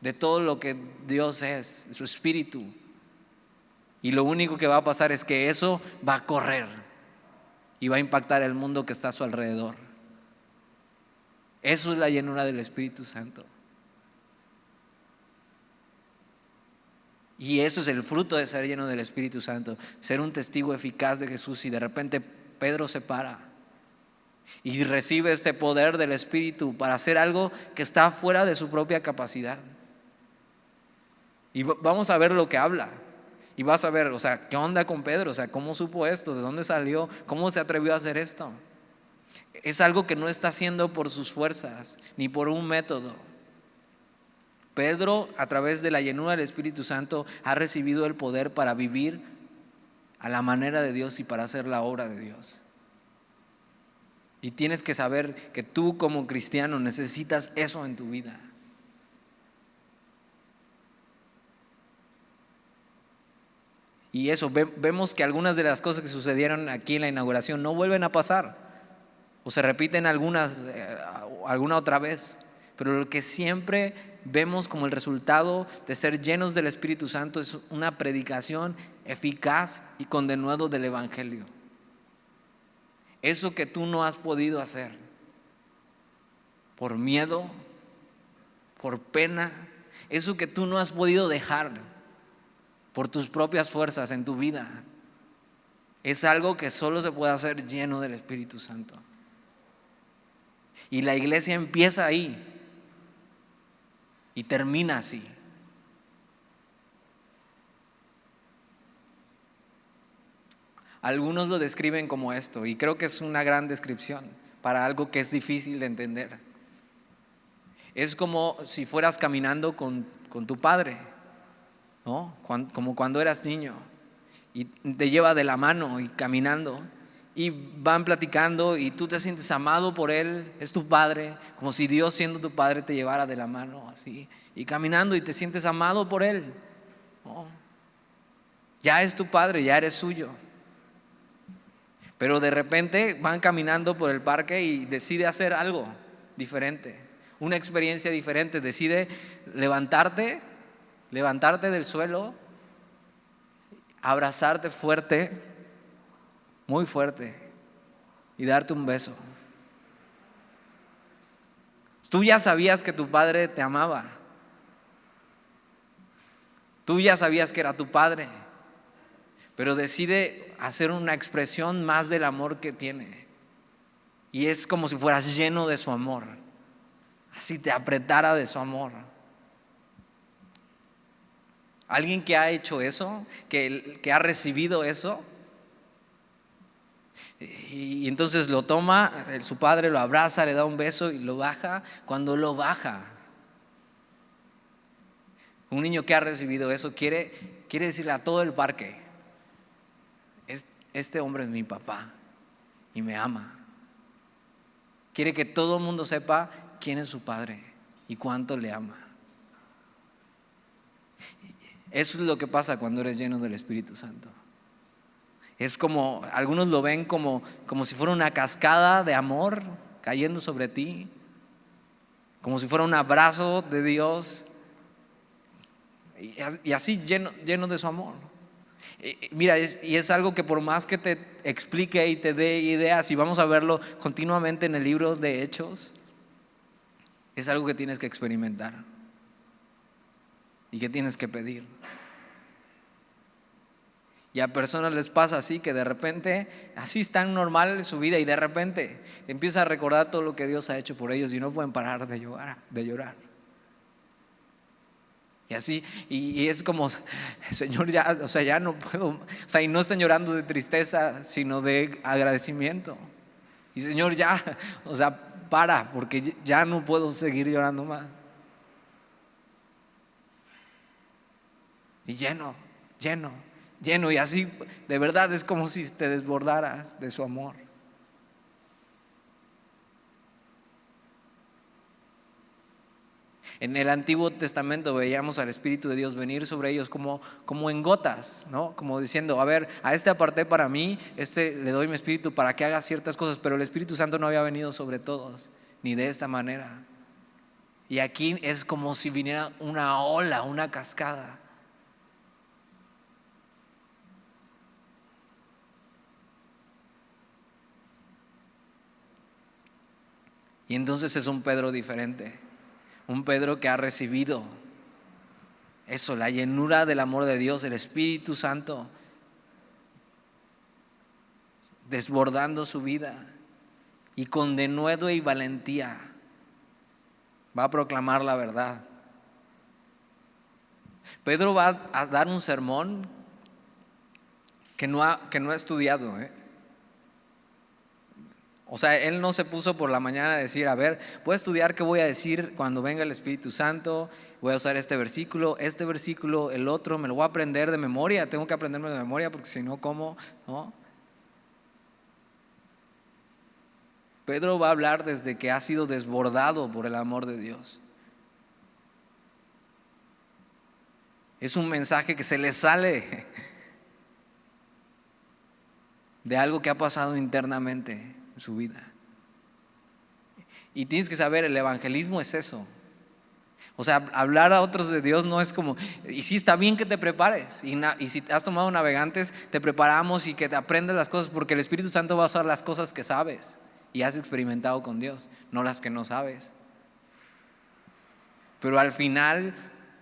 de todo lo que Dios es, su Espíritu. Y lo único que va a pasar es que eso va a correr y va a impactar el mundo que está a su alrededor. Eso es la llenura del Espíritu Santo. Y eso es el fruto de ser lleno del Espíritu Santo, ser un testigo eficaz de Jesús. Y de repente Pedro se para y recibe este poder del Espíritu para hacer algo que está fuera de su propia capacidad. Y vamos a ver lo que habla. Y vas a ver, o sea, ¿qué onda con Pedro? O sea, ¿cómo supo esto? ¿De dónde salió? ¿Cómo se atrevió a hacer esto? Es algo que no está haciendo por sus fuerzas, ni por un método. Pedro, a través de la llenura del Espíritu Santo, ha recibido el poder para vivir a la manera de Dios y para hacer la obra de Dios. Y tienes que saber que tú como cristiano necesitas eso en tu vida. Y eso, vemos que algunas de las cosas que sucedieron aquí en la inauguración no vuelven a pasar, o se repiten alguna otra vez. Pero lo que siempre vemos como el resultado de ser llenos del Espíritu Santo es una predicación eficaz y con denuedo del Evangelio. Eso que tú no has podido hacer por miedo, por pena, eso que tú no has podido dejar por tus propias fuerzas en tu vida, es algo que solo se puede hacer lleno del Espíritu Santo. Y la iglesia empieza ahí y termina así. Algunos lo describen como esto, y creo que es una gran descripción para algo que es difícil de entender. Es como si fueras caminando con tu padre, ¿no? Como cuando eras niño y te lleva de la mano y caminando y van platicando y tú te sientes amado por él, es tu padre, como si Dios siendo tu padre te llevara de la mano así y caminando y te sientes amado por él, ¿no? Ya es tu padre, ya eres suyo. Pero de repente van caminando por el parque y decide hacer algo diferente, una experiencia diferente, decide levantarte del suelo, abrazarte fuerte, muy fuerte, y darte un beso. Tú ya sabías que tu padre te amaba. Tú ya sabías que era tu padre, pero decide hacer una expresión más del amor que tiene. Y es como si fueras lleno de su amor, así te apretara de su amor. Alguien que ha hecho eso, que ha recibido eso, y entonces lo toma, su padre lo abraza, le da un beso y lo baja. Cuando lo baja, un niño que ha recibido eso quiere decirle a todo el parque: este hombre es mi papá. y me ama. Quiere que todo el mundo sepa quién es su Padre y cuánto le ama. Eso es lo que pasa cuando eres lleno del Espíritu Santo. Es como, algunos lo ven como si fuera una cascada de amor cayendo sobre ti, como si fuera un abrazo de Dios, y así lleno de su amor. Mira, y es algo que por más que te explique y te dé ideas, y vamos a verlo continuamente en el libro de Hechos, es algo que tienes que experimentar y que tienes que pedir. Y a personas les pasa así, que de repente así es tan normal su vida, y de repente empieza a recordar todo lo que Dios ha hecho por ellos y no pueden parar de llorar. Y así, y es como, Señor, ya no puedo, y no están llorando de tristeza, sino de agradecimiento. Y Señor, ya, para, porque ya no puedo seguir llorando más. Y lleno, y así de verdad es como si te desbordaras de su amor. En el Antiguo Testamento veíamos al Espíritu de Dios venir sobre ellos como en gotas, ¿no? Como diciendo, a ver, a este aparté para mí, le doy mi Espíritu para que haga ciertas cosas, pero el Espíritu Santo no había venido sobre todos, ni de esta manera. Y aquí es como si viniera una ola, una cascada. Y entonces es un Pedro diferente. Un Pedro que ha recibido eso, la llenura del amor de Dios, el Espíritu Santo desbordando su vida, y con denuedo y valentía va a proclamar la verdad. Pedro va a dar un sermón que no ha estudiado, él no se puso por la mañana a decir, a ver, voy a estudiar qué voy a decir cuando venga el Espíritu Santo, voy a usar este versículo, el otro, me lo voy a aprender de memoria, tengo que aprenderme de memoria porque si no, ¿cómo? ¿No? Pedro va a hablar desde que ha sido desbordado por el amor de Dios. Es un mensaje que se le sale de algo que ha pasado internamente en su vida. Y tienes que saber, el evangelismo es eso. Hablar a otros de Dios no es como, y sí está bien que te prepares, y si has tomado navegantes, te preparamos y que te aprendas las cosas, porque el Espíritu Santo va a usar las cosas que sabes y has experimentado con Dios, no las que no sabes. Pero al final,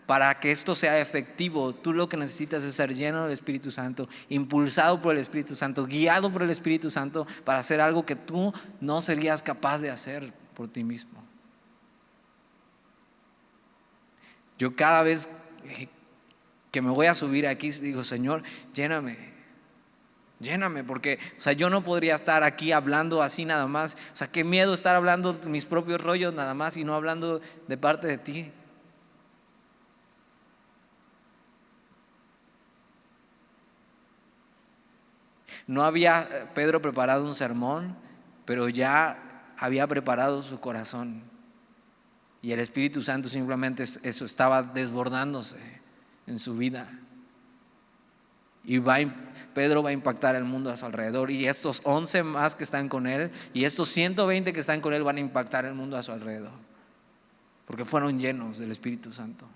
para que esto sea efectivo, tú lo que necesitas es ser lleno del Espíritu Santo, impulsado por el Espíritu Santo, guiado por el Espíritu Santo, para hacer algo que tú no serías capaz de hacer por ti mismo. Yo cada vez que me voy a subir aquí digo, Señor, lléname, porque yo no podría estar aquí hablando así nada más. Qué miedo estar hablando de mis propios rollos nada más y no hablando de parte de ti. No había Pedro preparado un sermón, pero ya había preparado su corazón, y el Espíritu Santo simplemente eso estaba desbordándose en su vida. Y Pedro va a impactar el mundo a su alrededor, y estos 11 más que están con él y estos 120 que están con él van a impactar el mundo a su alrededor, porque fueron llenos del Espíritu Santo.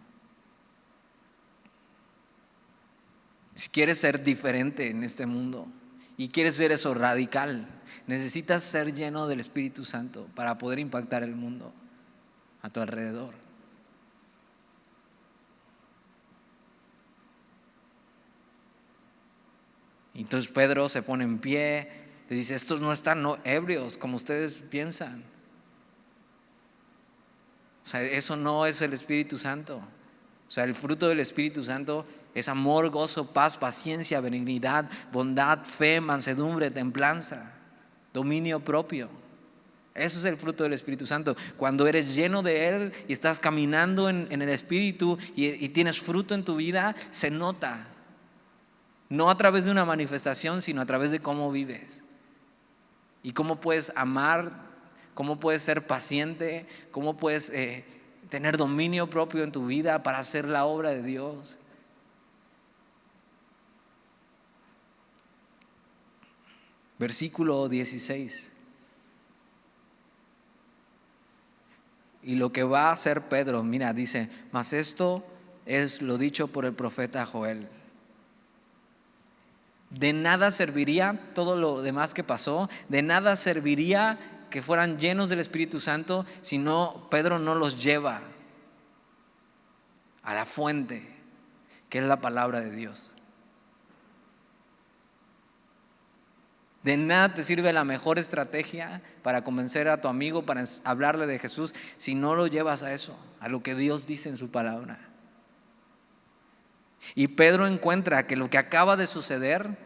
Si quieres ser diferente en este mundo y quieres ser eso radical, necesitas ser lleno del Espíritu Santo para poder impactar el mundo a tu alrededor. Entonces Pedro se pone en pie, le dice, estos no están ebrios como ustedes piensan. Eso no es el Espíritu Santo. El fruto del Espíritu Santo es amor, gozo, paz, paciencia, benignidad, bondad, fe, mansedumbre, templanza, dominio propio. Eso es el fruto del Espíritu Santo. Cuando eres lleno de Él y estás caminando en el Espíritu y tienes fruto en tu vida, se nota. No a través de una manifestación, sino a través de cómo vives. y cómo puedes amar, cómo puedes ser paciente, cómo puedes tener dominio propio en tu vida para hacer la obra de Dios. Versículo 16. Y lo que va a hacer Pedro, mira, dice: mas esto es lo dicho por el profeta Joel. De nada serviría todo lo demás que pasó, de nada serviría que fueran llenos del Espíritu Santo si Pedro no los lleva a la fuente, que es la palabra de Dios. De nada te sirve la mejor estrategia para convencer a tu amigo, para hablarle de Jesús, si no lo llevas a eso, a lo que Dios dice en su palabra. Y Pedro encuentra que lo que acaba de suceder,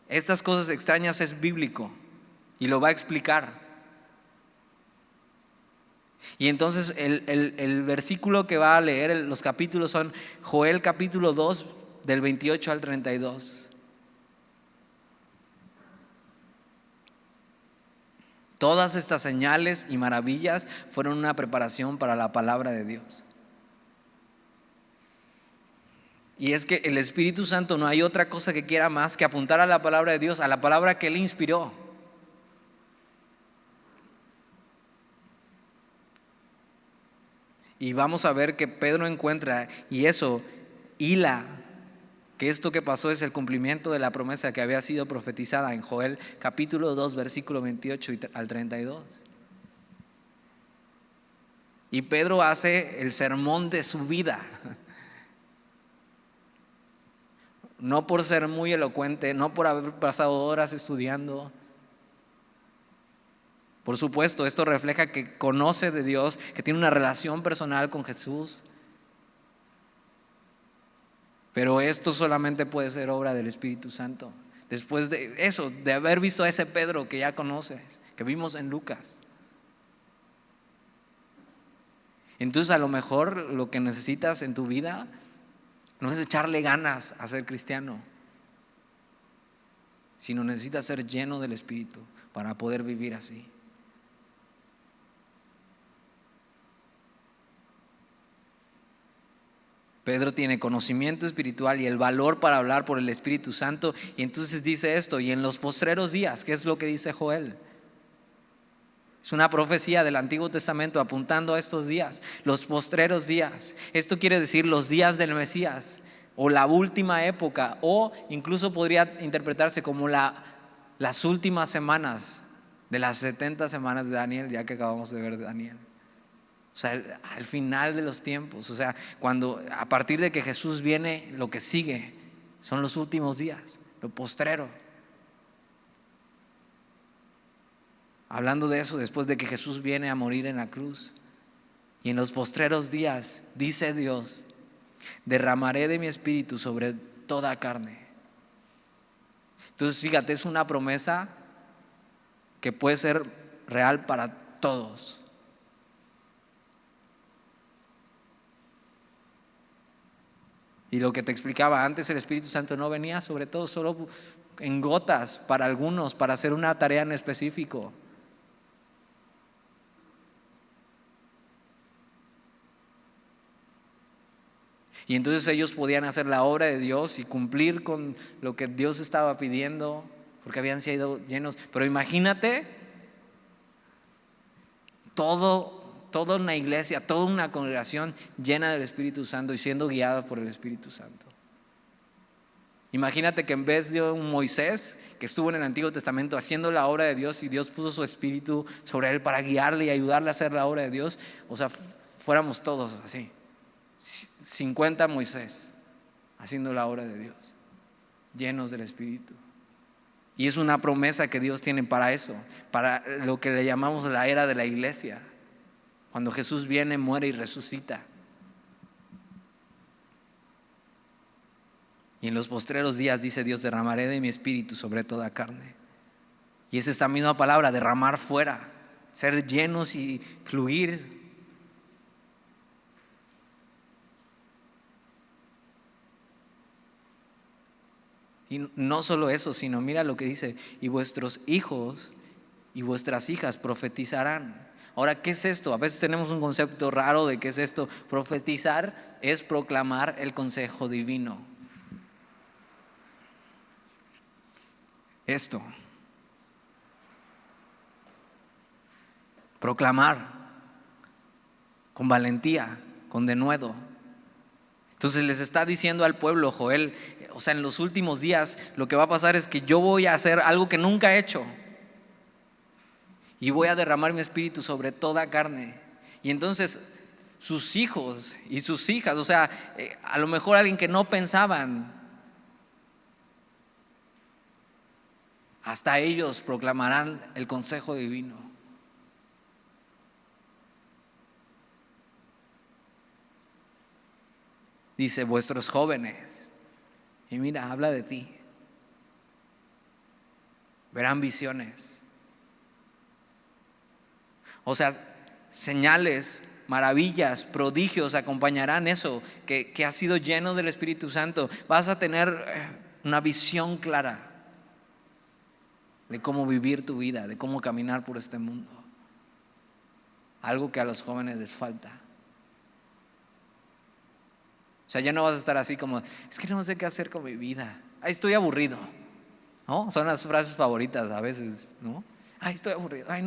estas cosas extrañas, es bíblico y lo va a explicar. Y entonces el versículo que va a leer, los capítulos son Joel capítulo 2 del 28 al 32. Todas estas señales y maravillas fueron una preparación para la palabra de Dios. Y es que el Espíritu Santo no hay otra cosa que quiera más que apuntar a la palabra de Dios, a la palabra que Él inspiró. Y vamos a ver que Pedro encuentra, y eso hila, que esto que pasó es el cumplimiento de la promesa que había sido profetizada en Joel capítulo 2 versículo 28 al 32. Y Pedro hace el sermón de su vida. No por ser muy elocuente, no por haber pasado horas estudiando. Por supuesto, esto refleja que conoce de Dios, que tiene una relación personal con Jesús. Pero esto solamente puede ser obra del Espíritu Santo. Después de eso, de haber visto a ese Pedro que ya conoces, que vimos en Lucas. Entonces a lo mejor lo que necesitas en tu vida no es echarle ganas a ser cristiano, sino necesitas ser lleno del Espíritu para poder vivir así. Pedro tiene conocimiento espiritual y el valor para hablar por el Espíritu Santo. Y entonces dice esto: y en los postreros días, ¿qué es lo que dice Joel? Es una profecía del Antiguo Testamento apuntando a estos días, los postreros días. Esto quiere decir los días del Mesías, o la última época, o incluso podría interpretarse como las últimas semanas de las 70 semanas de Daniel, ya que acabamos de ver de Daniel. O sea, al final de los tiempos, o sea, a partir de que Jesús viene, lo que sigue son los últimos días, lo postrero. Hablando de eso, después de que Jesús viene a morir en la cruz, y en los postreros días, dice Dios: derramaré de mi espíritu sobre toda carne. Entonces, fíjate, es una promesa que puede ser real para todos. Y lo que te explicaba antes, el Espíritu Santo no venía sobre todo solo en gotas para algunos, para hacer una tarea en específico. Y entonces ellos podían hacer la obra de Dios y cumplir con lo que Dios estaba pidiendo, porque habían sido llenos. Pero imagínate toda una iglesia, toda una congregación llena del Espíritu Santo y siendo guiada por el Espíritu Santo. Imagínate que en vez de un Moisés que estuvo en el Antiguo Testamento haciendo la obra de Dios, y Dios puso su Espíritu sobre él para guiarle y ayudarle a hacer la obra de Dios, o sea, fuéramos todos así, 50 Moisés haciendo la obra de Dios, llenos del Espíritu. Y es una promesa que Dios tiene para eso, para lo que le llamamos la era de la iglesia, cuando Jesús viene, muere y resucita. Y en los postreros días, dice Dios, derramaré de mi espíritu sobre toda carne. Y es esta misma palabra, derramar fuera, ser llenos y fluir. Y no solo eso, sino mira lo que dice: y vuestros hijos y vuestras hijas profetizarán. Ahora, ¿qué es esto? A veces tenemos un concepto raro de qué es esto. Profetizar es proclamar el consejo divino. Esto. Proclamar con valentía, con denuedo. Entonces les está diciendo al pueblo, Joel, o sea, en los últimos días lo que va a pasar es que yo voy a hacer algo que nunca he hecho. Y voy a derramar mi espíritu sobre toda carne. Y entonces sus hijos y sus hijas, o sea, a lo mejor alguien que no pensaban, hasta ellos proclamarán el consejo divino. Dice, vuestros jóvenes, y mira, habla de ti, verán visiones. O sea, señales, maravillas, prodigios acompañarán eso que ha sido lleno del Espíritu Santo. Vas a tener una visión clara de cómo vivir tu vida, de cómo caminar por este mundo. Algo que a los jóvenes les falta. O sea, ya no vas a estar así como, es que no sé qué hacer con mi vida. Ay, estoy aburrido, ¿no? Son las frases favoritas a veces, ¿no? Ay, estoy aburrido. Ay,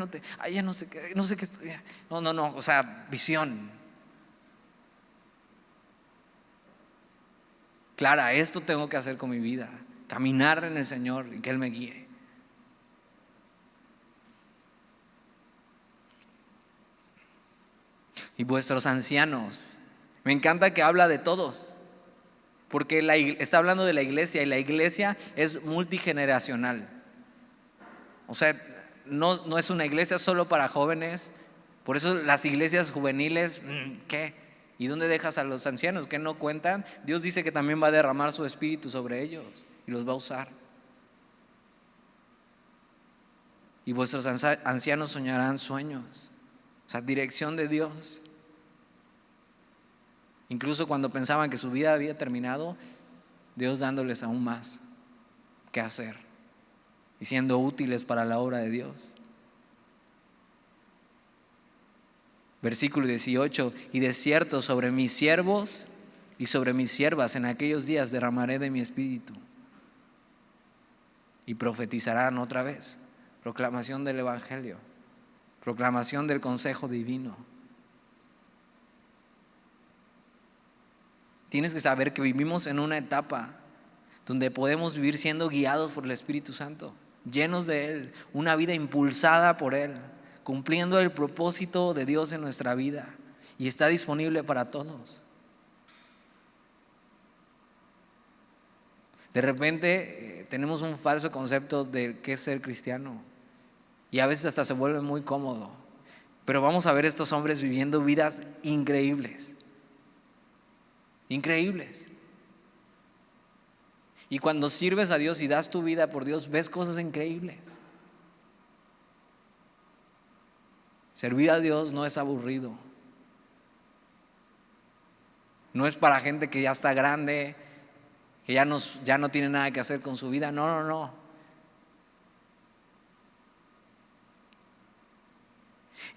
ya no sé qué estudiar. No, o sea, visión. Clara, esto tengo que hacer con mi vida. Caminar en el Señor y que Él me guíe. Y vuestros ancianos. Me encanta que habla de todos, porque está hablando de la iglesia y la iglesia es multigeneracional. O sea, no es una iglesia solo para jóvenes. Por eso las iglesias juveniles, ¿qué? ¿Y dónde dejas a los ancianos? ¿Qué no cuentan? Dios dice que también va a derramar su espíritu sobre ellos y los va a usar. Y vuestros ancianos soñarán sueños. O sea, dirección de Dios. Incluso cuando pensaban que su vida había terminado, Dios dándoles aún más que hacer y siendo útiles para la obra de Dios. Versículo 18: y de cierto sobre mis siervos y sobre mis siervas en aquellos días derramaré de mi espíritu y profetizarán otra vez. Proclamación del evangelio, proclamación del consejo divino. Tienes que saber que vivimos en una etapa donde podemos vivir siendo guiados por el Espíritu Santo, llenos de Él, una vida impulsada por Él, cumpliendo el propósito de Dios en nuestra vida, y está disponible para todos. De repente tenemos un falso concepto de qué es ser cristiano y a veces hasta se vuelve muy cómodo, pero vamos a ver estos hombres viviendo vidas increíbles. Y cuando sirves a Dios y das tu vida por Dios, ves cosas increíbles. Servir a Dios no es aburrido. No es para gente que ya está grande, que ya no tiene nada que hacer con su vida. No.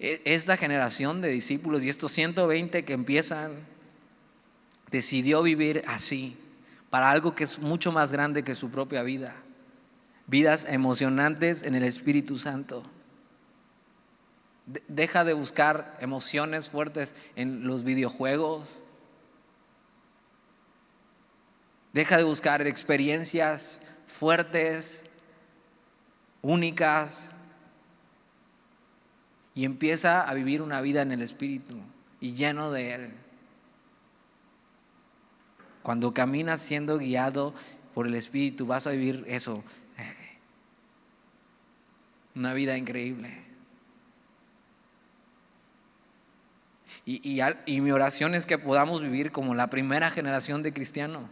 Esta generación de discípulos y estos 120 que empiezan, decidió vivir así, para algo que es mucho más grande que su propia vida. Vidas emocionantes en el Espíritu Santo. Deja de buscar emociones fuertes en los videojuegos. Deja de buscar experiencias fuertes, únicas, y empieza a vivir una vida en el Espíritu y lleno de Él. Cuando caminas siendo guiado por el Espíritu, vas a vivir eso, una vida increíble. Y mi oración es que podamos vivir como la primera generación de cristianos,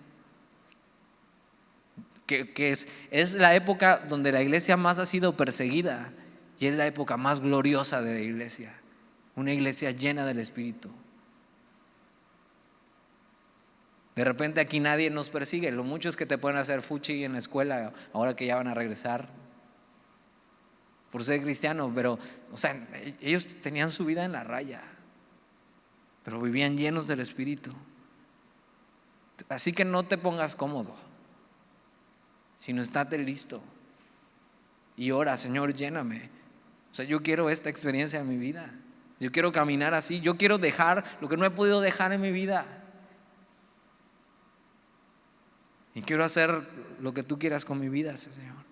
que es la época donde la iglesia más ha sido perseguida y es la época más gloriosa de la iglesia, una iglesia llena del Espíritu. De repente aquí nadie nos persigue. Lo mucho es que te pueden hacer fuchi en la escuela ahora que ya van a regresar. por ser cristiano, pero, o sea, ellos tenían su vida en la raya, pero vivían llenos del Espíritu. Así que no te pongas cómodo, sino estate listo y ora: Señor, lléname. O sea, yo quiero esta experiencia en mi vida. Yo quiero caminar así. Yo quiero dejar lo que no he podido dejar en mi vida. Y quiero hacer lo que tú quieras con mi vida, Señor.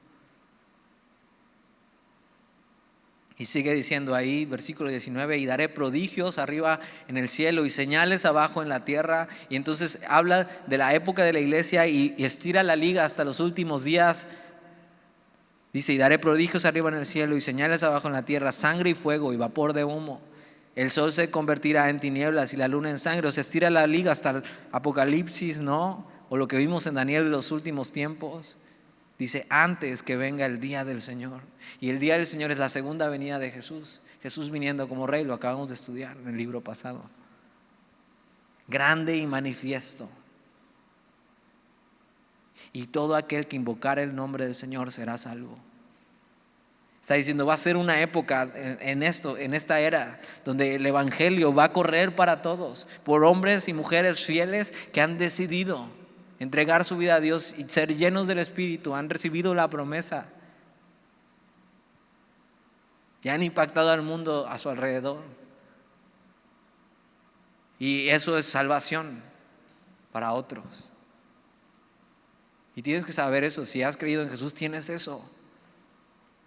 Y sigue diciendo ahí, versículo 19: y daré prodigios arriba en el cielo y señales abajo en la tierra. Y entonces habla de la época de la iglesia y estira la liga hasta los últimos días. Dice: y daré prodigios arriba en el cielo y señales abajo en la tierra, sangre y fuego y vapor de humo. El sol se convertirá en tinieblas y la luna en sangre. O se estira la liga hasta el Apocalipsis, ¿no? O lo que vimos en Daniel de los últimos tiempos. Dice: antes que venga el día del Señor. Y el día del Señor es la segunda venida de Jesús. Jesús viniendo como rey, lo acabamos de estudiar en el libro pasado. Grande y manifiesto. Y todo aquel que invocare el nombre del Señor será salvo. Está diciendo: va a ser una época en esta era, donde el evangelio va a correr para todos, por hombres y mujeres fieles que han decidido entregar su vida a Dios y ser llenos del Espíritu. Han recibido la promesa y han impactado al mundo a su alrededor. Y eso es salvación para otros. Y tienes que saber eso. Si has creído en Jesús, tienes eso.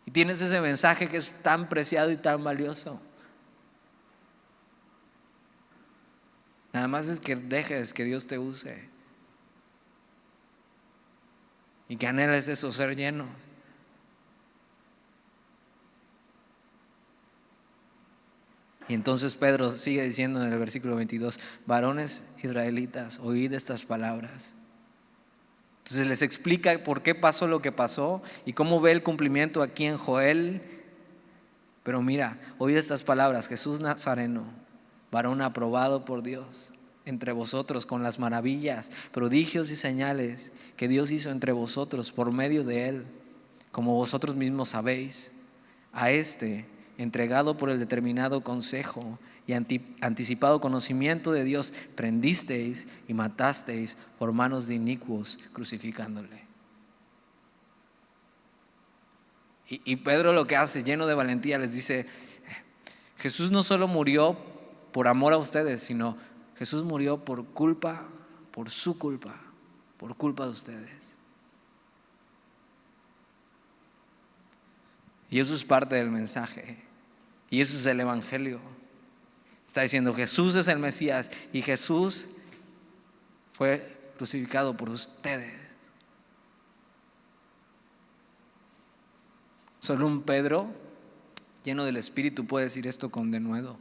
Y tienes ese mensaje que es tan preciado y tan valioso. Nada más es que dejes que Dios te use. Y que anheles eso, ser lleno. Y entonces Pedro sigue diciendo en el versículo 22: varones israelitas, oíd estas palabras. Entonces les explica por qué pasó lo que pasó y cómo ve el cumplimiento aquí en Joel. Pero mira, oíd estas palabras: Jesús Nazareno, varón aprobado por Dios entre vosotros, con las maravillas, prodigios y señales que Dios hizo entre vosotros por medio de él, como vosotros mismos sabéis. A este, entregado por el determinado consejo y anticipado conocimiento de Dios, prendisteis y matasteis por manos de inicuos, crucificándole. Y Pedro lo que hace, lleno de valentía, les dice: Jesús no solo murió por amor a ustedes, sino Jesús murió por culpa, por su culpa, por culpa de ustedes. Y eso es parte del mensaje. Y eso es el evangelio. Está diciendo: Jesús es el Mesías y Jesús fue crucificado por ustedes. Solo un Pedro lleno del Espíritu puede decir esto con denuedo.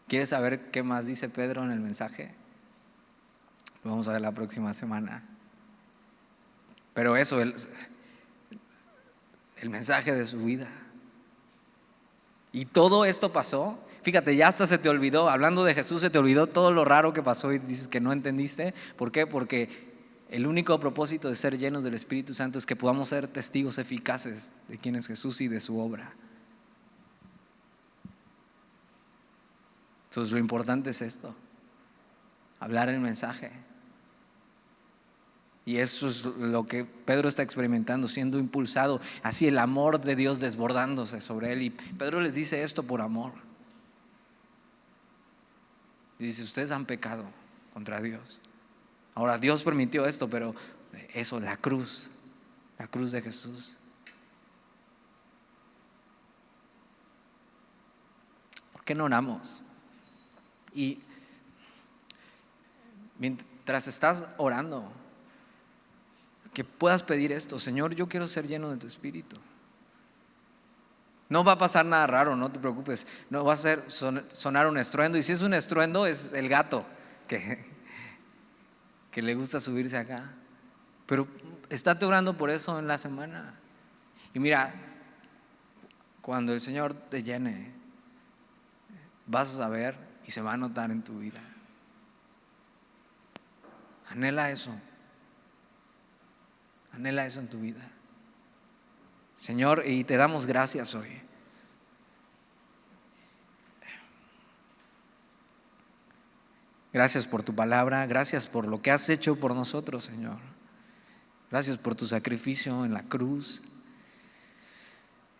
¿Quieres saber qué más dice Pedro en el mensaje? Lo vamos a ver la próxima semana. Pero eso, el mensaje de su vida. Y todo esto pasó. Fíjate, ya hasta se te olvidó, hablando de Jesús, se te olvidó todo lo raro que pasó y dices que no entendiste. ¿Por qué? Porque el único propósito de ser llenos del Espíritu Santo es que podamos ser testigos eficaces de quién es Jesús y de su obra. Entonces lo importante es esto: hablar el mensaje. Y eso es lo que Pedro está experimentando, siendo impulsado, así el amor de Dios desbordándose sobre él. Y Pedro les dice esto por amor. Y dice: ustedes han pecado contra Dios. Ahora Dios permitió esto, pero eso, la cruz de Jesús. ¿Por qué no oramos? Y mientras estás orando, que puedas pedir esto: Señor, yo quiero ser lleno de tu Espíritu. No va a pasar nada raro, no te preocupes. No va a ser sonar un estruendo. Y si es un estruendo, es el gato que le gusta subirse acá. Pero estate orando por eso en la semana. Y mira, cuando el Señor te llene, vas a saber y se va a notar en tu vida. Anhela eso. Anhela eso en tu vida. Señor, y te damos gracias hoy. Gracias por tu palabra, gracias por lo que has hecho por nosotros, Señor. Gracias por tu sacrificio en la cruz.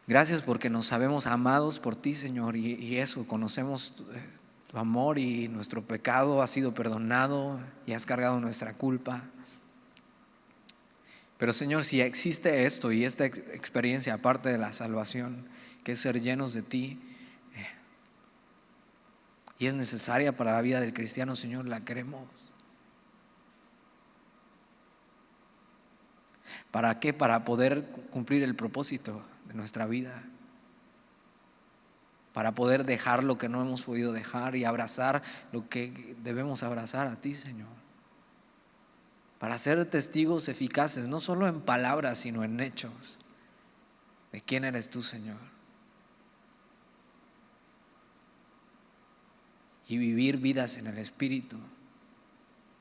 Gracias porque nos sabemos amados por ti, Señor, y eso, conocemos tu amor y nuestro pecado ha sido perdonado y has cargado nuestra culpa. Pero Señor, si existe esto y esta experiencia aparte de la salvación, que es ser llenos de ti, y es necesaria para la vida del cristiano, Señor, la queremos. ¿Para qué? Para poder cumplir el propósito de nuestra vida, para poder dejar lo que no hemos podido dejar y abrazar lo que debemos abrazar a ti, Señor, para ser testigos eficaces, no solo en palabras, sino en hechos, de quién eres tú, Señor, y vivir vidas en el Espíritu,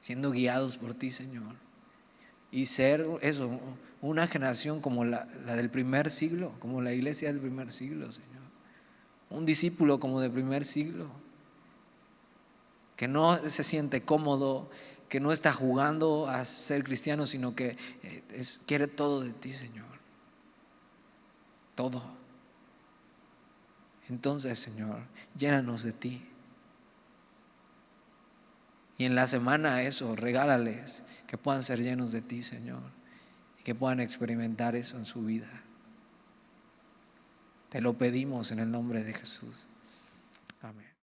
siendo guiados por ti, Señor, y ser eso, una generación como la del primer siglo, como la iglesia del primer siglo, Señor, un discípulo como del primer siglo, que no se siente cómodo, que no está jugando a ser cristiano, sino que quiere todo de ti, Señor, todo. Entonces, Señor, llénanos de ti. Y en la semana eso, regálales que puedan ser llenos de ti, Señor, y que puedan experimentar eso en su vida. Te lo pedimos en el nombre de Jesús.